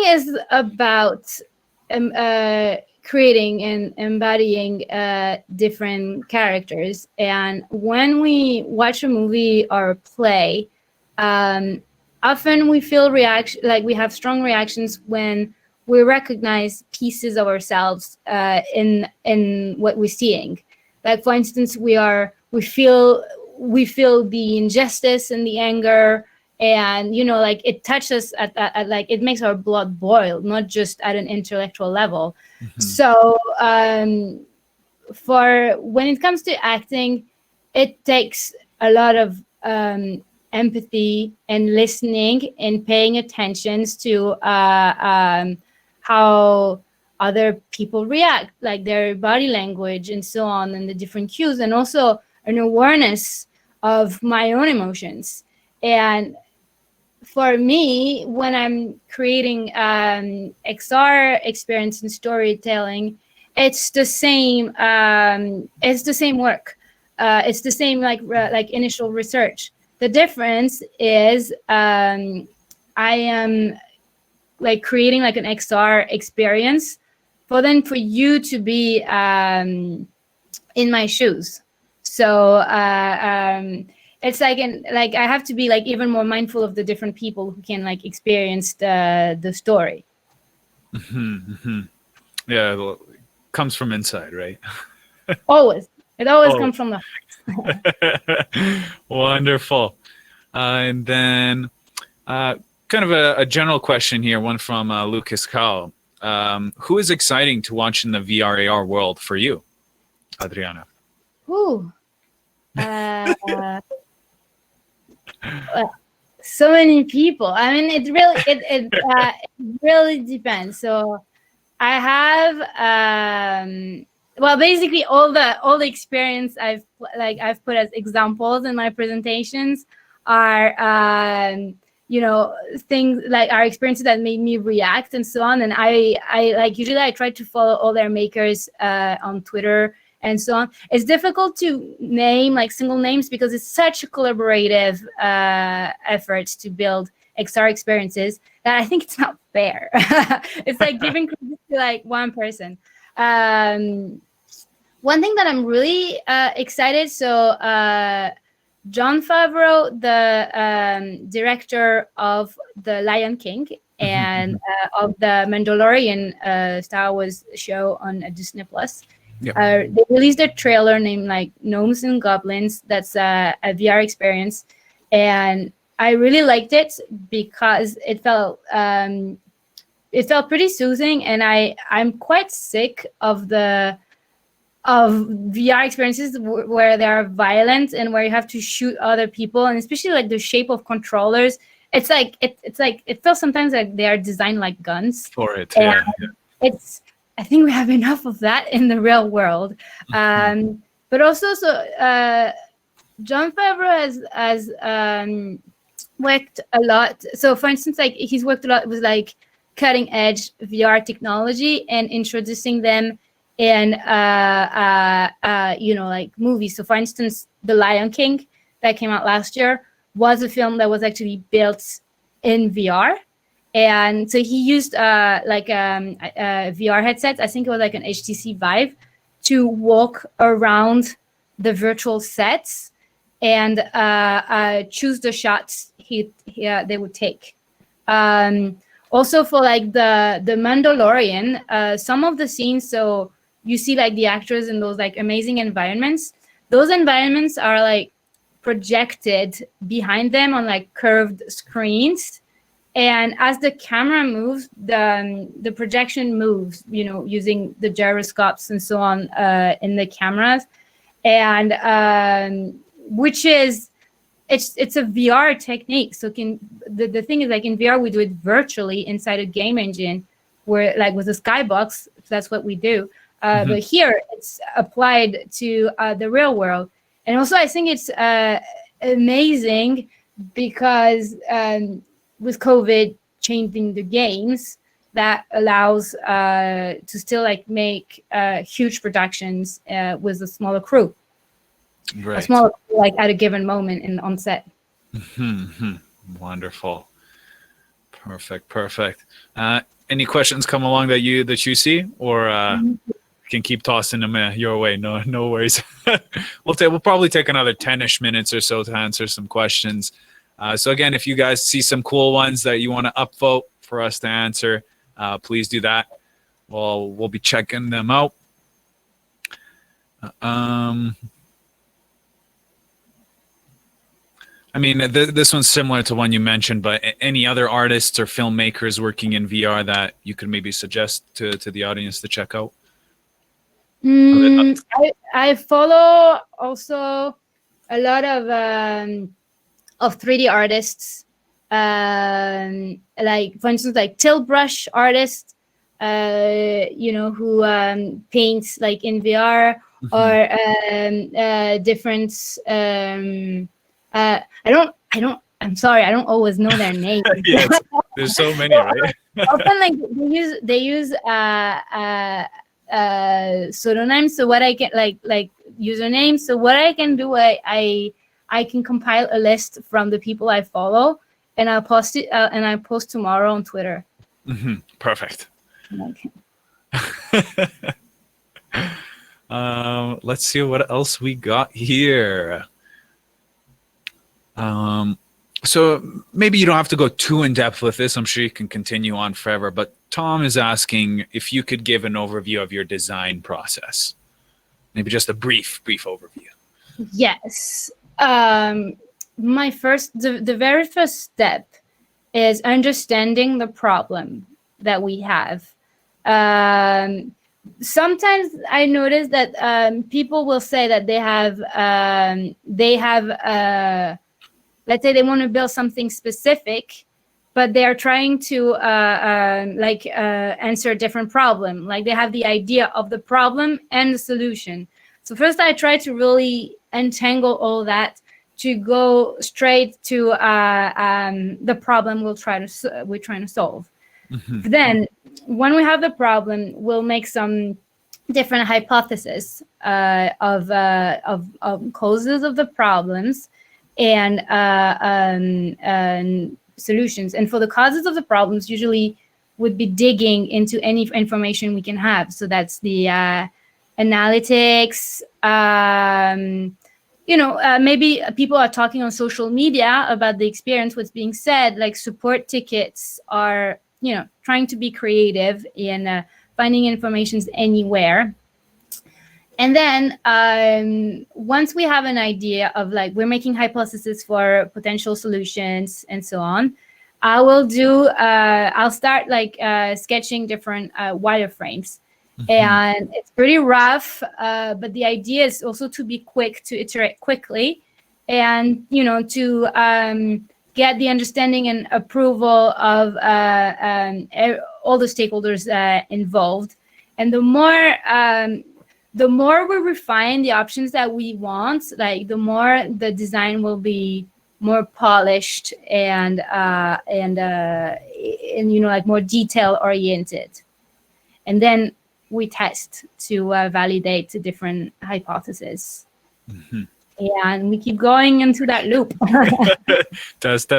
is about creating and embodying different characters. And when we watch a movie or a play, often we feel we have strong reactions when we recognize pieces of ourselves in what we're seeing. Like, for instance, we feel the injustice and the anger, and you know, like, it touches at like, it makes our blood boil, not just at an intellectual level. So for when it comes to acting, it takes a lot of empathy and listening and paying attention to how other people react, like their body language and so on, and the different cues, and also an awareness of my own emotions. And for me, when I'm creating XR experience and storytelling, it's the same. It's the same work. It's the same like initial research. The difference is I am like creating like an XR experience for you to be in my shoes. So it's like I have to be like even more mindful of the different people who can like experience the story. Yeah, it comes from inside, right? Always. It always comes from the heart. Wonderful. And then kind of a general question here, one from Lucas Kao. Who is exciting to watch in the VR AR world for you, Adriana? Ooh. So many people. I mean, it really depends. So I have well, basically all the experience I've put as examples in my presentations are you know, things like our experiences that made me react and so on. And I like, usually I try to follow all their makers on Twitter and so on. It's difficult to name like single names because it's such a collaborative effort to build XR experiences that I think it's not fair. It's like giving credit to like one person. One thing that I'm really excited, so Jon Favreau, the director of The Lion King and of the Mandalorian Star Wars show on Disney Plus, they released a trailer named like Gnomes and Goblins. That's a VR experience, and I really liked it because it felt pretty soothing, and I'm quite sick of VR experiences where they are violent and where you have to shoot other people, and especially like the shape of controllers. It's like it feels sometimes like they are designed like guns for it. I think we have enough of that in the real world. But also, so Jon Favreau has worked a lot. So for instance, like he's worked a lot with like cutting edge VR technology and introducing them in you know, like movies. So for instance, The Lion King that came out last year was a film that was actually built in VR. And so he used VR headsets. I think it was like an HTC Vive to walk around the virtual sets and choose the shots they would take. Also for like the Mandalorian, some of the scenes, so you see like the actors in those like amazing environments. Those environments are like projected behind them on like curved screens, and as the camera moves, the projection moves, you know, using the gyroscopes and so on in the cameras, and which is it's a VR technique. So the thing is, like in VR we do it virtually inside a game engine, where like with a skybox, that's what we do. But here it's applied to the real world, and also I think it's amazing because with COVID changing the games, that allows to still like make huge productions with a smaller crew. Right. A smaller crew, like at a given moment on set. Wonderful. Perfect. Any questions come along that you see, or can keep tossing them your way? No worries. We'll probably take another 10-ish minutes or so to answer some questions. So again, if you guys see some cool ones that you want to upvote for us to answer, please do that. We'll be checking them out. I mean, this one's similar to one you mentioned, but any other artists or filmmakers working in VR that you could maybe suggest to the audience to check out? I follow also a lot of 3D artists, like for instance, like tilt brush artists, you know, who paints like in VR, or different. I'm sorry, I don't always know their names. Yeah, there's so many, right? Often, like they use pseudonyms. So what I can like usernames. So what I can do, I can compile a list from the people I follow, and I'll post it, and I post tomorrow on Twitter. Perfect. Okay. Let's see what else we got here. So maybe you don't have to go too in depth with this. I'm sure you can continue on forever, but Tom is asking if you could give an overview of your design process. Maybe just a brief overview. Yes. The very first step is understanding the problem that we have. Sometimes I notice that people will say that they have let's say they want to build something specific, but they are trying to answer a different problem. Like they have the idea of the problem and the solution. So first I try to really untangle all that to go straight to the problem we're trying to solve. Then when we have the problem, we'll make some different hypotheses of causes of the problems and solutions. And for the causes of the problems, usually would be digging into any information we can have. So that's the analytics. Maybe people are talking on social media about the experience, what's being said, like support tickets are, trying to be creative in finding information anywhere. And then once we have an idea of like, we're making hypotheses for potential solutions and so on, I'll start like sketching different wireframes. And it's pretty rough, but the idea is also to be quick, to iterate quickly, and to get the understanding and approval of all the stakeholders involved. And the more we refine the options that we want, like the more the design will be more polished and like more detail oriented. And then we test to validate the different hypotheses. And we keep going into that loop. Test.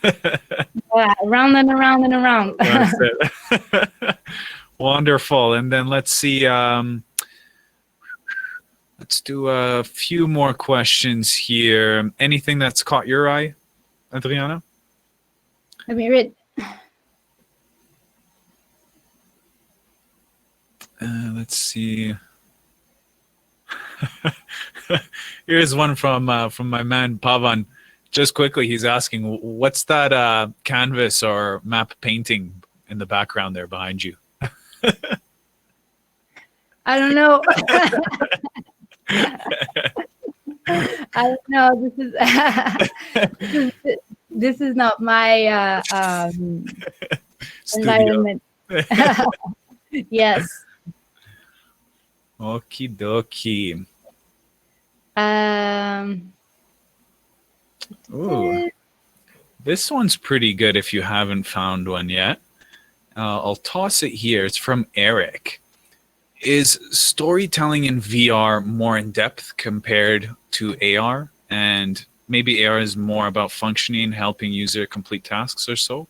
Yeah, round and around and around. That's it. Wonderful. And then let's see. Let's do a few more questions here. Anything that's caught your eye, Adriana? Let me read. Let's see. Here's one from my man Pavan. Just quickly, he's asking, what's that canvas or map painting in the background there behind you? I don't know. I don't know. This is not my environment. Yes. Okie dokie. Ooh, this one's pretty good if you haven't found one yet. I'll toss it here. It's from Eric. Is storytelling in VR more in depth compared to AR? And maybe AR is more about functioning, helping user complete tasks or so?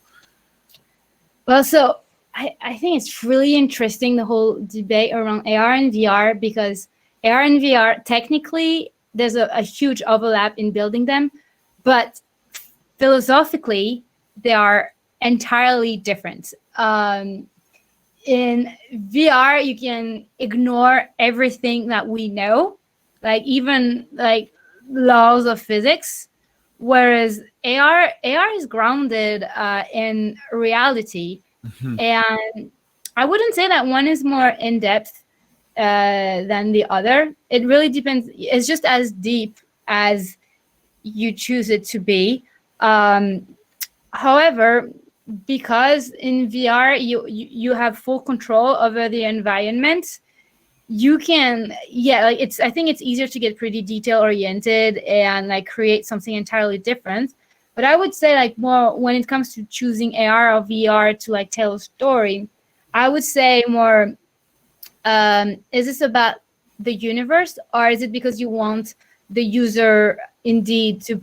Well, so I think it's really interesting, the whole debate around AR and VR, because AR and VR, technically, there's a huge overlap in building them, but philosophically, they are entirely different. In VR, you can ignore everything that we know, like even like laws of physics, whereas AR is grounded in reality. Mm-hmm. And I wouldn't say that one is more in depth than the other. It really depends. It's just as deep as you choose it to be. However, because in VR you have full control over the environment, you can I think it's easier to get pretty detail oriented and like create something entirely different. But I would say like more when it comes to choosing AR or VR to like tell a story, I would say more, is this about the universe, or is it because you want the user indeed to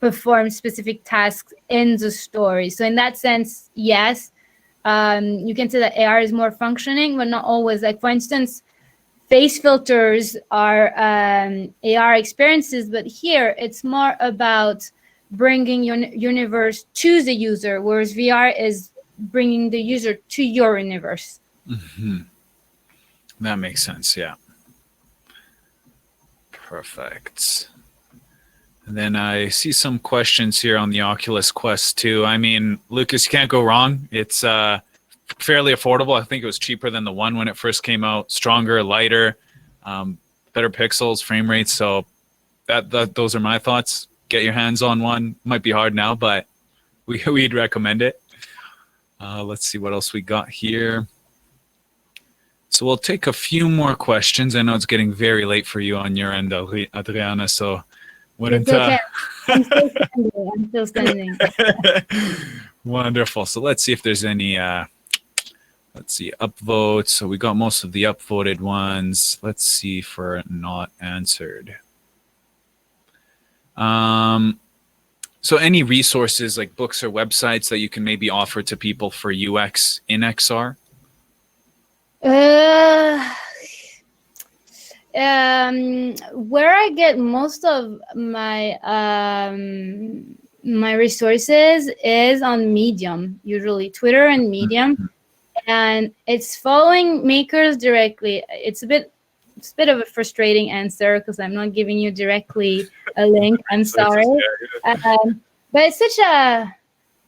perform specific tasks in the story? So in that sense, yes, you can say that AR is more functioning, but not always. Like for instance, face filters are AR experiences, but here it's more about bringing your universe to the user, whereas VR is bringing the user to your universe. Mm-hmm. That makes sense, yeah. Perfect. And then I see some questions here on the Oculus Quest 2. I mean, Lucas, you can't go wrong. It's fairly affordable. I think it was cheaper than the one when it first came out. Stronger, lighter, better pixels, frame rates. So those are my thoughts. Get your hands on one. Might be hard now, but we'd recommend it. Let's see what else we got here. So we'll take a few more questions. I know it's getting very late for you on your end, Adriana, so wouldn't... Okay. I'm still standing. Wonderful. So let's see if there's any, let's see, upvotes. So we got most of the upvoted ones. Let's see for not answered. So any resources like books or websites that you can maybe offer to people for UX in XR? Where I get most of my my resources is on Medium, usually Twitter and Medium, and it's following makers directly. It's a bit of a frustrating answer because I'm not giving you directly a link. I'm sorry, but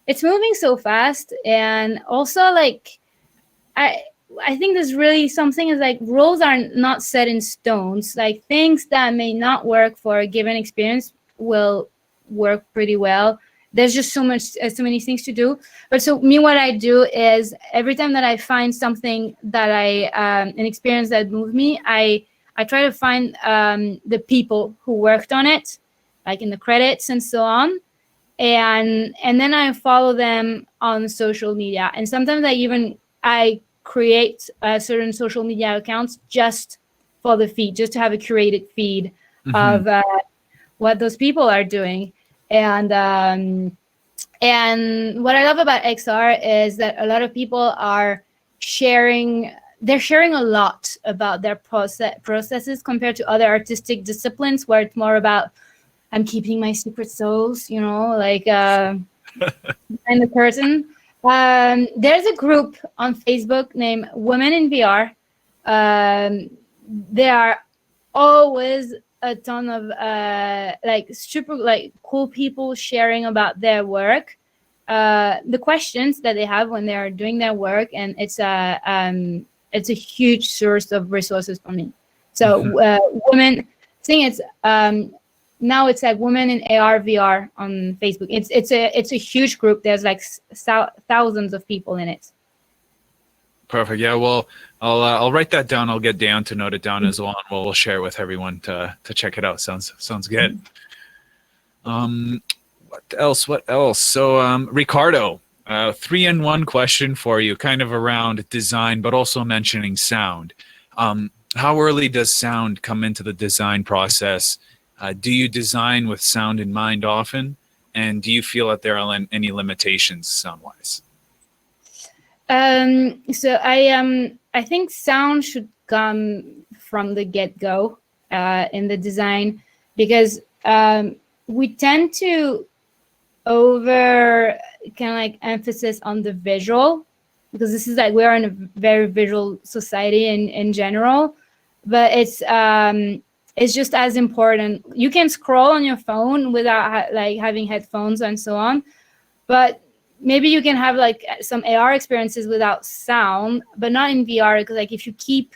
it's moving so fast, and also like I think there's really something is like rules are not set in stones. Like things that may not work for a given experience will work pretty well. There's just so many things to do. But so me, what I do is every time that I find something that an experience that moved me, I try to find the people who worked on it, like in the credits and so on. And then I follow them on social media. And sometimes I create certain social media accounts just for the feed, just to have a curated feed of what those people are doing. And what I love about XR is that a lot of people are sharing. They're sharing a lot about their processes compared to other artistic disciplines where it's more about I'm keeping my secret sauce, like behind the curtain. There's a group on Facebook named Women in VR. There are always a ton of like super like cool people sharing about their work, the questions that they have when they're doing their work, and it's a huge source of resources for me. So women, I think it's now it's like Women in AR VR on Facebook. It's a huge group. There's like thousands of people in it. Perfect. Yeah. Well, I'll write that down. I'll get Dan to note it down as well, and we'll share it with everyone to check it out. Sounds good. What else? So, Ricardo, 3-in-1 question for you, kind of around design, but also mentioning sound. How early does sound come into the design process? Do you design with sound in mind often? And do you feel that there are any limitations sound-wise? So I think sound should come from the get-go in the design, because we tend to over kind of like emphasis on the visual, because this is like we're in a very visual society in general, but it's just as important. You can scroll on your phone without like having headphones and so on, but maybe you can have like some AR experiences without sound, but not in VR, because like if you keep,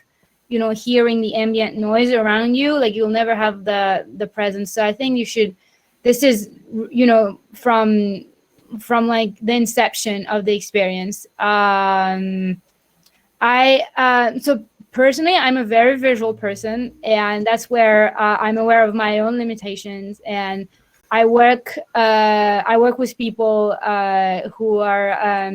you know, hearing the ambient noise around you, like you'll never have the presence. So I think you should, this is, you know, from like the inception of the experience. So personally, I'm a very visual person, and that's where I'm aware of my own limitations, and I work with people who are,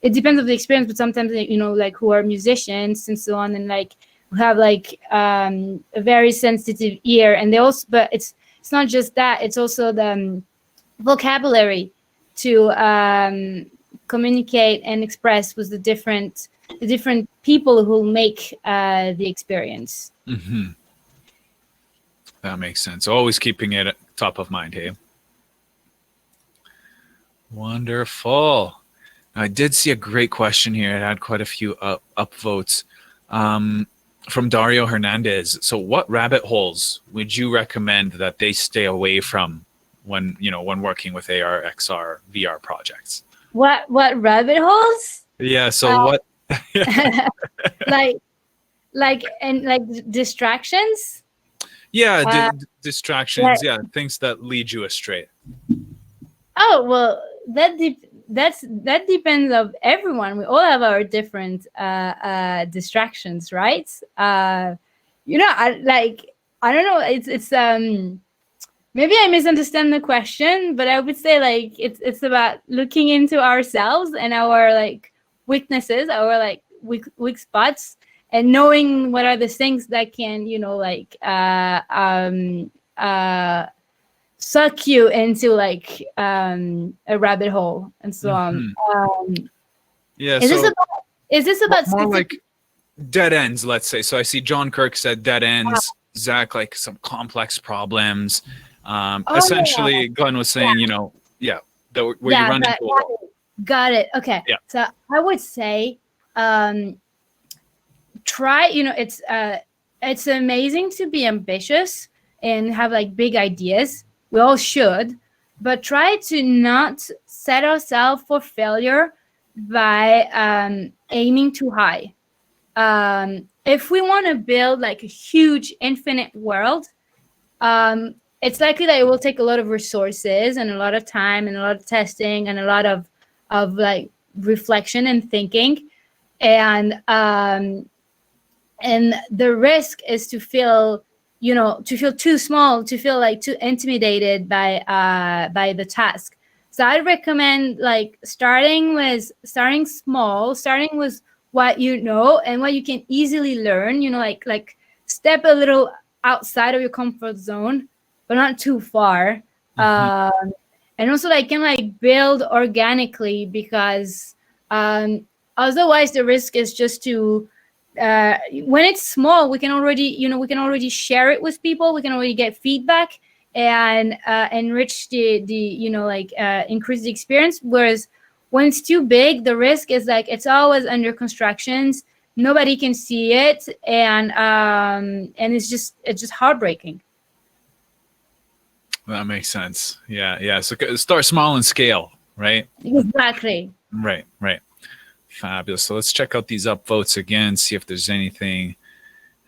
it depends on the experience, but sometimes, you know, like who are musicians and so on, and like who have like a very sensitive ear, and they also, but it's not just that, it's also the vocabulary to communicate and express with the different people who make the experience. Mm-hmm. That makes sense. Always keeping it top of mind, hey? Wonderful. I did see a great question here. It had quite a few upvotes from Dario Hernandez. So what rabbit holes would you recommend that they stay away from when working with AR, XR, VR projects? What rabbit holes? Yeah, so what? like distractions? Yeah, distractions. Yeah, things that lead you astray. Oh, well, that depends of everyone. We all have our different distractions, right? You know, I don't know. It's maybe I misunderstand the question, but I would say like it's about looking into ourselves and our like weaknesses, our like weak spots, and knowing what are the things that can, you know, like suck you into like a rabbit hole and so on. Yeah. Is this about more like dead ends? Let's say. So I see John Kirk said dead ends. Zach, like some complex problems. Essentially, yeah. Glenn was saying, you know, where you run into a wall. Got it. Okay. Yeah. So I would say, try. You know, it's amazing to be ambitious and have like big ideas. We all should, but try to not set ourselves for failure by aiming too high. If we want to build like a huge infinite world, it's likely that it will take a lot of resources and a lot of time and a lot of testing and a lot of like reflection and thinking, and the risk is to feel, you know, to feel too small, to feel like too intimidated by the task. So I'd recommend like starting small, starting with what you know and what you can easily learn, you know, like step a little outside of your comfort zone, but not too far. Mm-hmm. And also like can like build organically, because otherwise the risk is just to when it's small, we can already share it with people. We can already get feedback and enrich the increase the experience. Whereas when it's too big, the risk is like it's always under constructions, nobody can see it, and it's just heartbreaking. That makes sense. Yeah. So start small and scale, right? Exactly. Right. Fabulous. So let's check out these upvotes again, see if there's anything.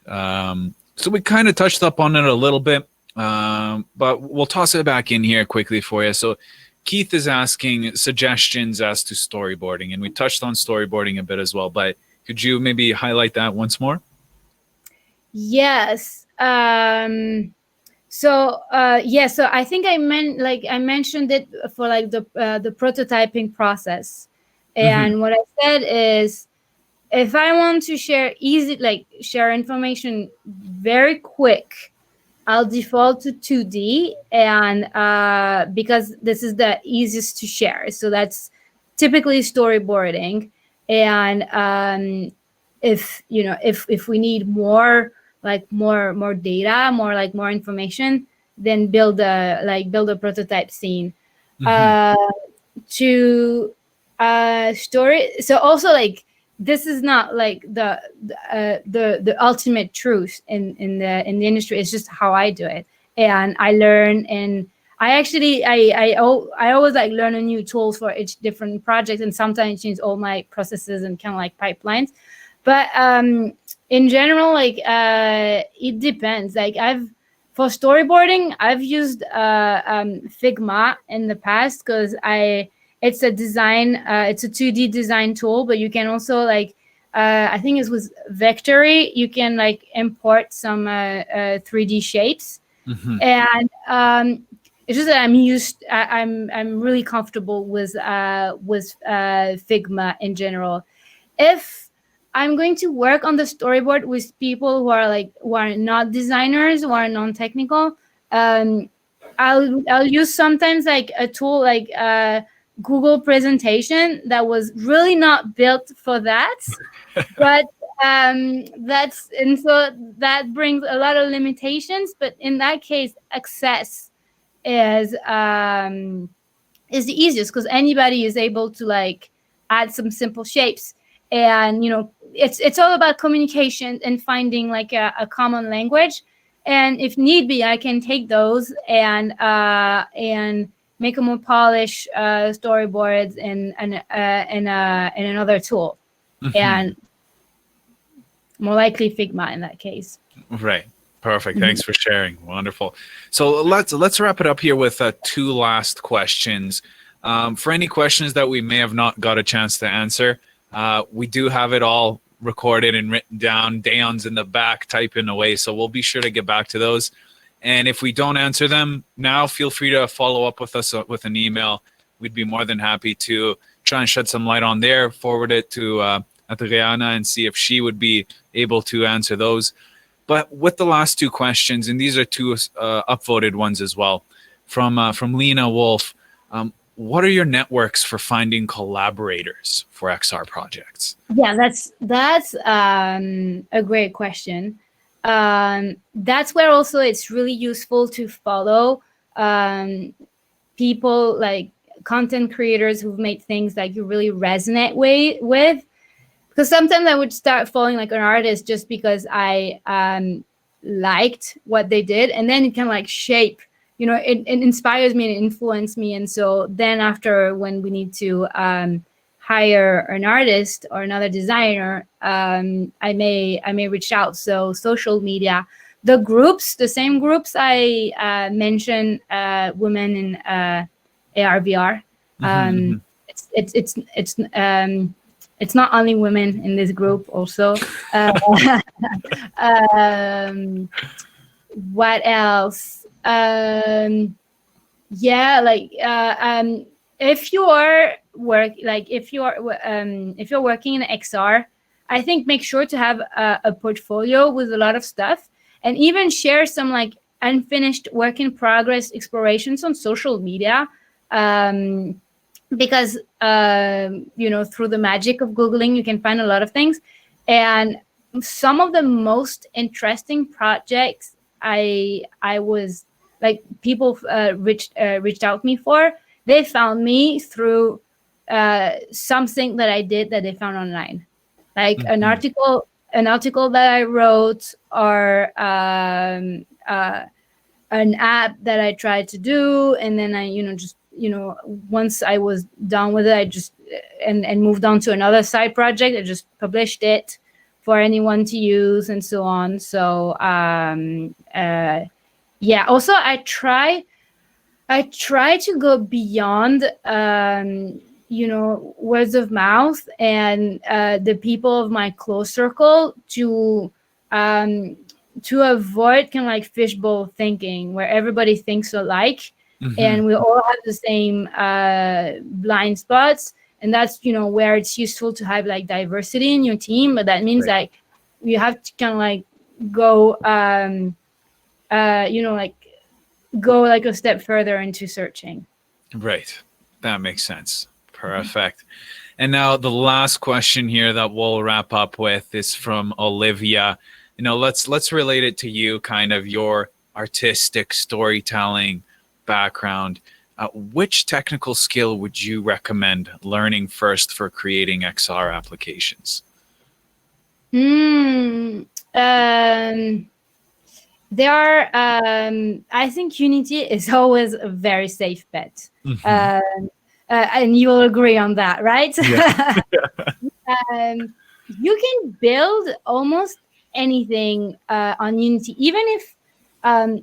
So we kind of touched up on it a little bit, but we'll toss it back in here quickly for you. So Keith is asking suggestions as to storyboarding, and we touched on storyboarding a bit as well, but could you maybe highlight that once more? Yes. So I think I mentioned it for like the prototyping process, and what I said is, if I want to share information very quick, I'll default to 2D, and because this is the easiest to share. So that's typically storyboarding, and if we need more data, more information, then build a prototype scene. To story. So also, like, this is not like the ultimate truth in the industry. It's just how I do it, and I learn, and I always like learn a new tools for each different project, and sometimes change all my processes and kind of like pipelines. But in general, like, it depends. Like, for storyboarding, I've used Figma in the past, because it's a 2D design tool, but you can also like, I think it was Vectory, you can like import some 3D shapes, and it's just that I'm really comfortable with Figma in general. If I'm going to work on the storyboard with people who are not designers, who are non-technical, I'll use sometimes like a tool like Google presentation that was really not built for that, but so that brings a lot of limitations. But in that case, access is the easiest, because anybody is able to like add some simple shapes, and it's all about communication and finding like a common language. And if need be, I can take those and make a more polished storyboards in another tool, and more likely Figma in that case. Right. Perfect. Thanks for sharing. Wonderful. So let's wrap it up here with two last questions. For any questions that we may have not got a chance to answer, we do have it all recorded and written down. Dan's in the back typing away, so we'll be sure to get back to those. And if we don't answer them now, feel free to follow up with us with an email. We'd be more than happy to try and shed some light on there, forward it to Adriana, and see if she would be able to answer those. But with the last two questions, and these are two upvoted ones as well, from Lena Wolf, what are your networks for finding collaborators for XR projects? Yeah, that's a great question. That's where also it's really useful to follow people like content creators who've made things that you really resonate with. Because sometimes I would start following like an artist just because I liked what they did, and then it can like shape, it inspires me and influence me. And so then after, when we need to hire an artist or another designer, I may reach out. So social media, the same groups I mentioned, women in AR/VR. It's not only women in this group also. What else? If you're working in XR, I think make sure to have a portfolio with a lot of stuff, and even share some like unfinished work in progress explorations on social media. Because through the magic of Googling, you can find a lot of things. And some of the most interesting projects I was like, people reached out me for, they found me through something that I did that they found online, like an Mhm. article that I wrote, or an app that I tried to do, and then I, just, once I was done with it, I just and moved on to another side project. I just published it for anyone to use and so on. So yeah. Also, I try to go beyond, words of mouth and the people of my close circle um, to avoid kind of like fishbowl thinking, where everybody thinks alike Mhm. and we all have the same blind spots. And that's, where it's useful to have like diversity in your team. But that means Right. like you have to kind of like go, like go like a step further into searching. Right. That makes sense. Perfect. And now the last question here that we'll wrap up with is from Olivia. Let's relate it to you, kind of your artistic storytelling background. Which technical skill would you recommend learning first for creating XR applications? Hmm. Um, there are. I think Unity is always a very safe bet, Mhm. and you will agree on that, right? Yeah. You can build almost anything on Unity, um,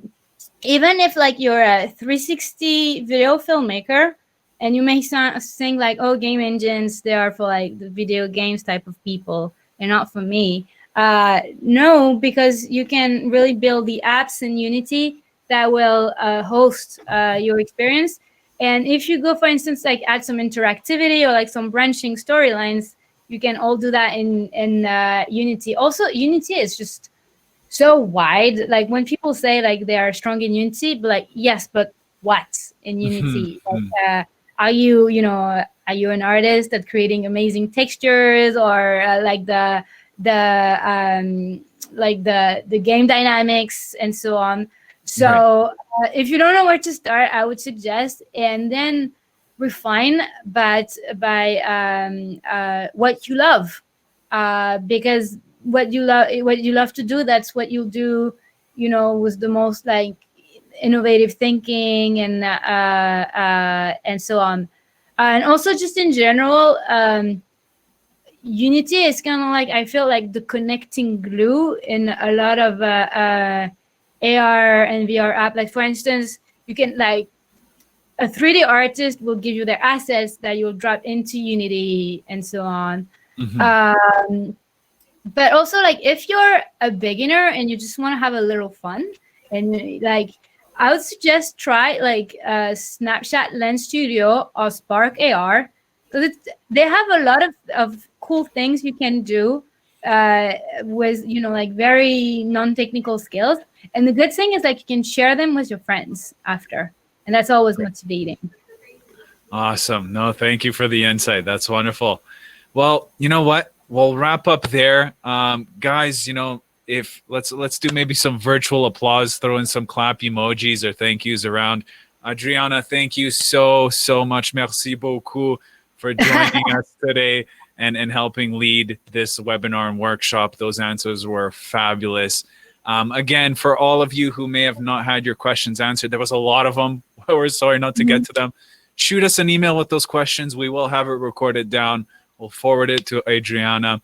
even if like you're a 360 video filmmaker, and you may think like, oh, game engines, they are for like the video games type of people and not for me. No, because you can really build the apps in Unity that will host your experience. And if you go, for instance, like add some interactivity or like some branching storylines, you can all do that in Unity. Also, Unity is just so wide. Like when people say like they are strong in Unity, but like, yes, but what in Unity? Like, Mhm. are you, are you an artist that's creating amazing textures, or like the game dynamics and so on? Right. So if you don't know where to start, I would suggest, and then refine, but by what you love, because what you love to do, that's what you'll do, with the most like innovative thinking and so on. And also just in general, Unity is kind of like, I feel like the connecting glue in a lot of AR and VR app. Like for instance, you can like, a 3D artist will give you their assets that you'll drop into Unity and so on. Mhm. um, but also like if you're a beginner and you just want to have a little fun, and like, I would suggest try like Snapchat Lens Studio or Spark AR, because they have a lot of cool things you can do with, like very non-technical skills. And the good thing is like you can share them with your friends after, and that's always motivating. Awesome. No, thank you for the insight. That's wonderful. Well, you know what? We'll wrap up there. Guys, if let's do maybe some virtual applause, throw in some clap emojis or thank yous around. Adriana, thank you so much. Merci beaucoup for joining us today and helping lead this webinar and workshop. Those answers were fabulous. Again, for all of you who may have not had your questions answered, there was a lot of them. We're sorry not to get to them. Shoot us an email with those questions. We will have it recorded down. We'll forward it to Adriana.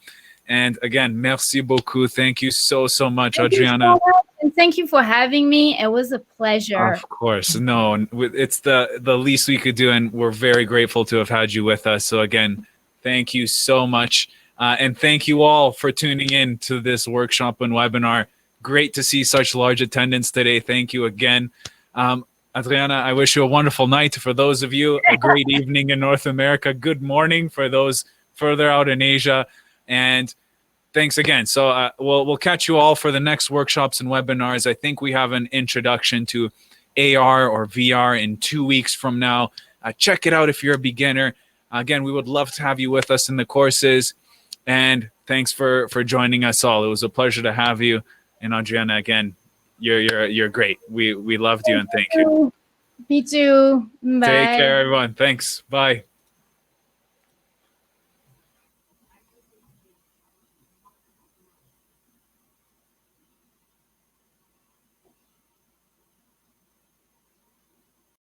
And again, merci beaucoup. Thank you so much, Thank you Adriana. so much, and thank you for having me. It was a pleasure. Of course. No, it's the least we could do, and we're very grateful to have had you with us. So again, thank you so much. And thank you all for tuning in to this workshop and webinar. Great to see such large attendance today. Thank you again. Adriana, I wish you a wonderful night. For those of you, a great evening in North America. Good morning for those further out in Asia. And thanks again. So we'll catch you all for the next workshops and webinars. I think we have an introduction to AR or VR in 2 weeks from now. Check it out if you're a beginner. Again, we would love to have you with us in the courses. And thanks for joining us all. It was a pleasure to have you. And Adriana, again, you're great. We loved you and thank you. Me too. Take Bye. care, everyone. Thanks. Bye.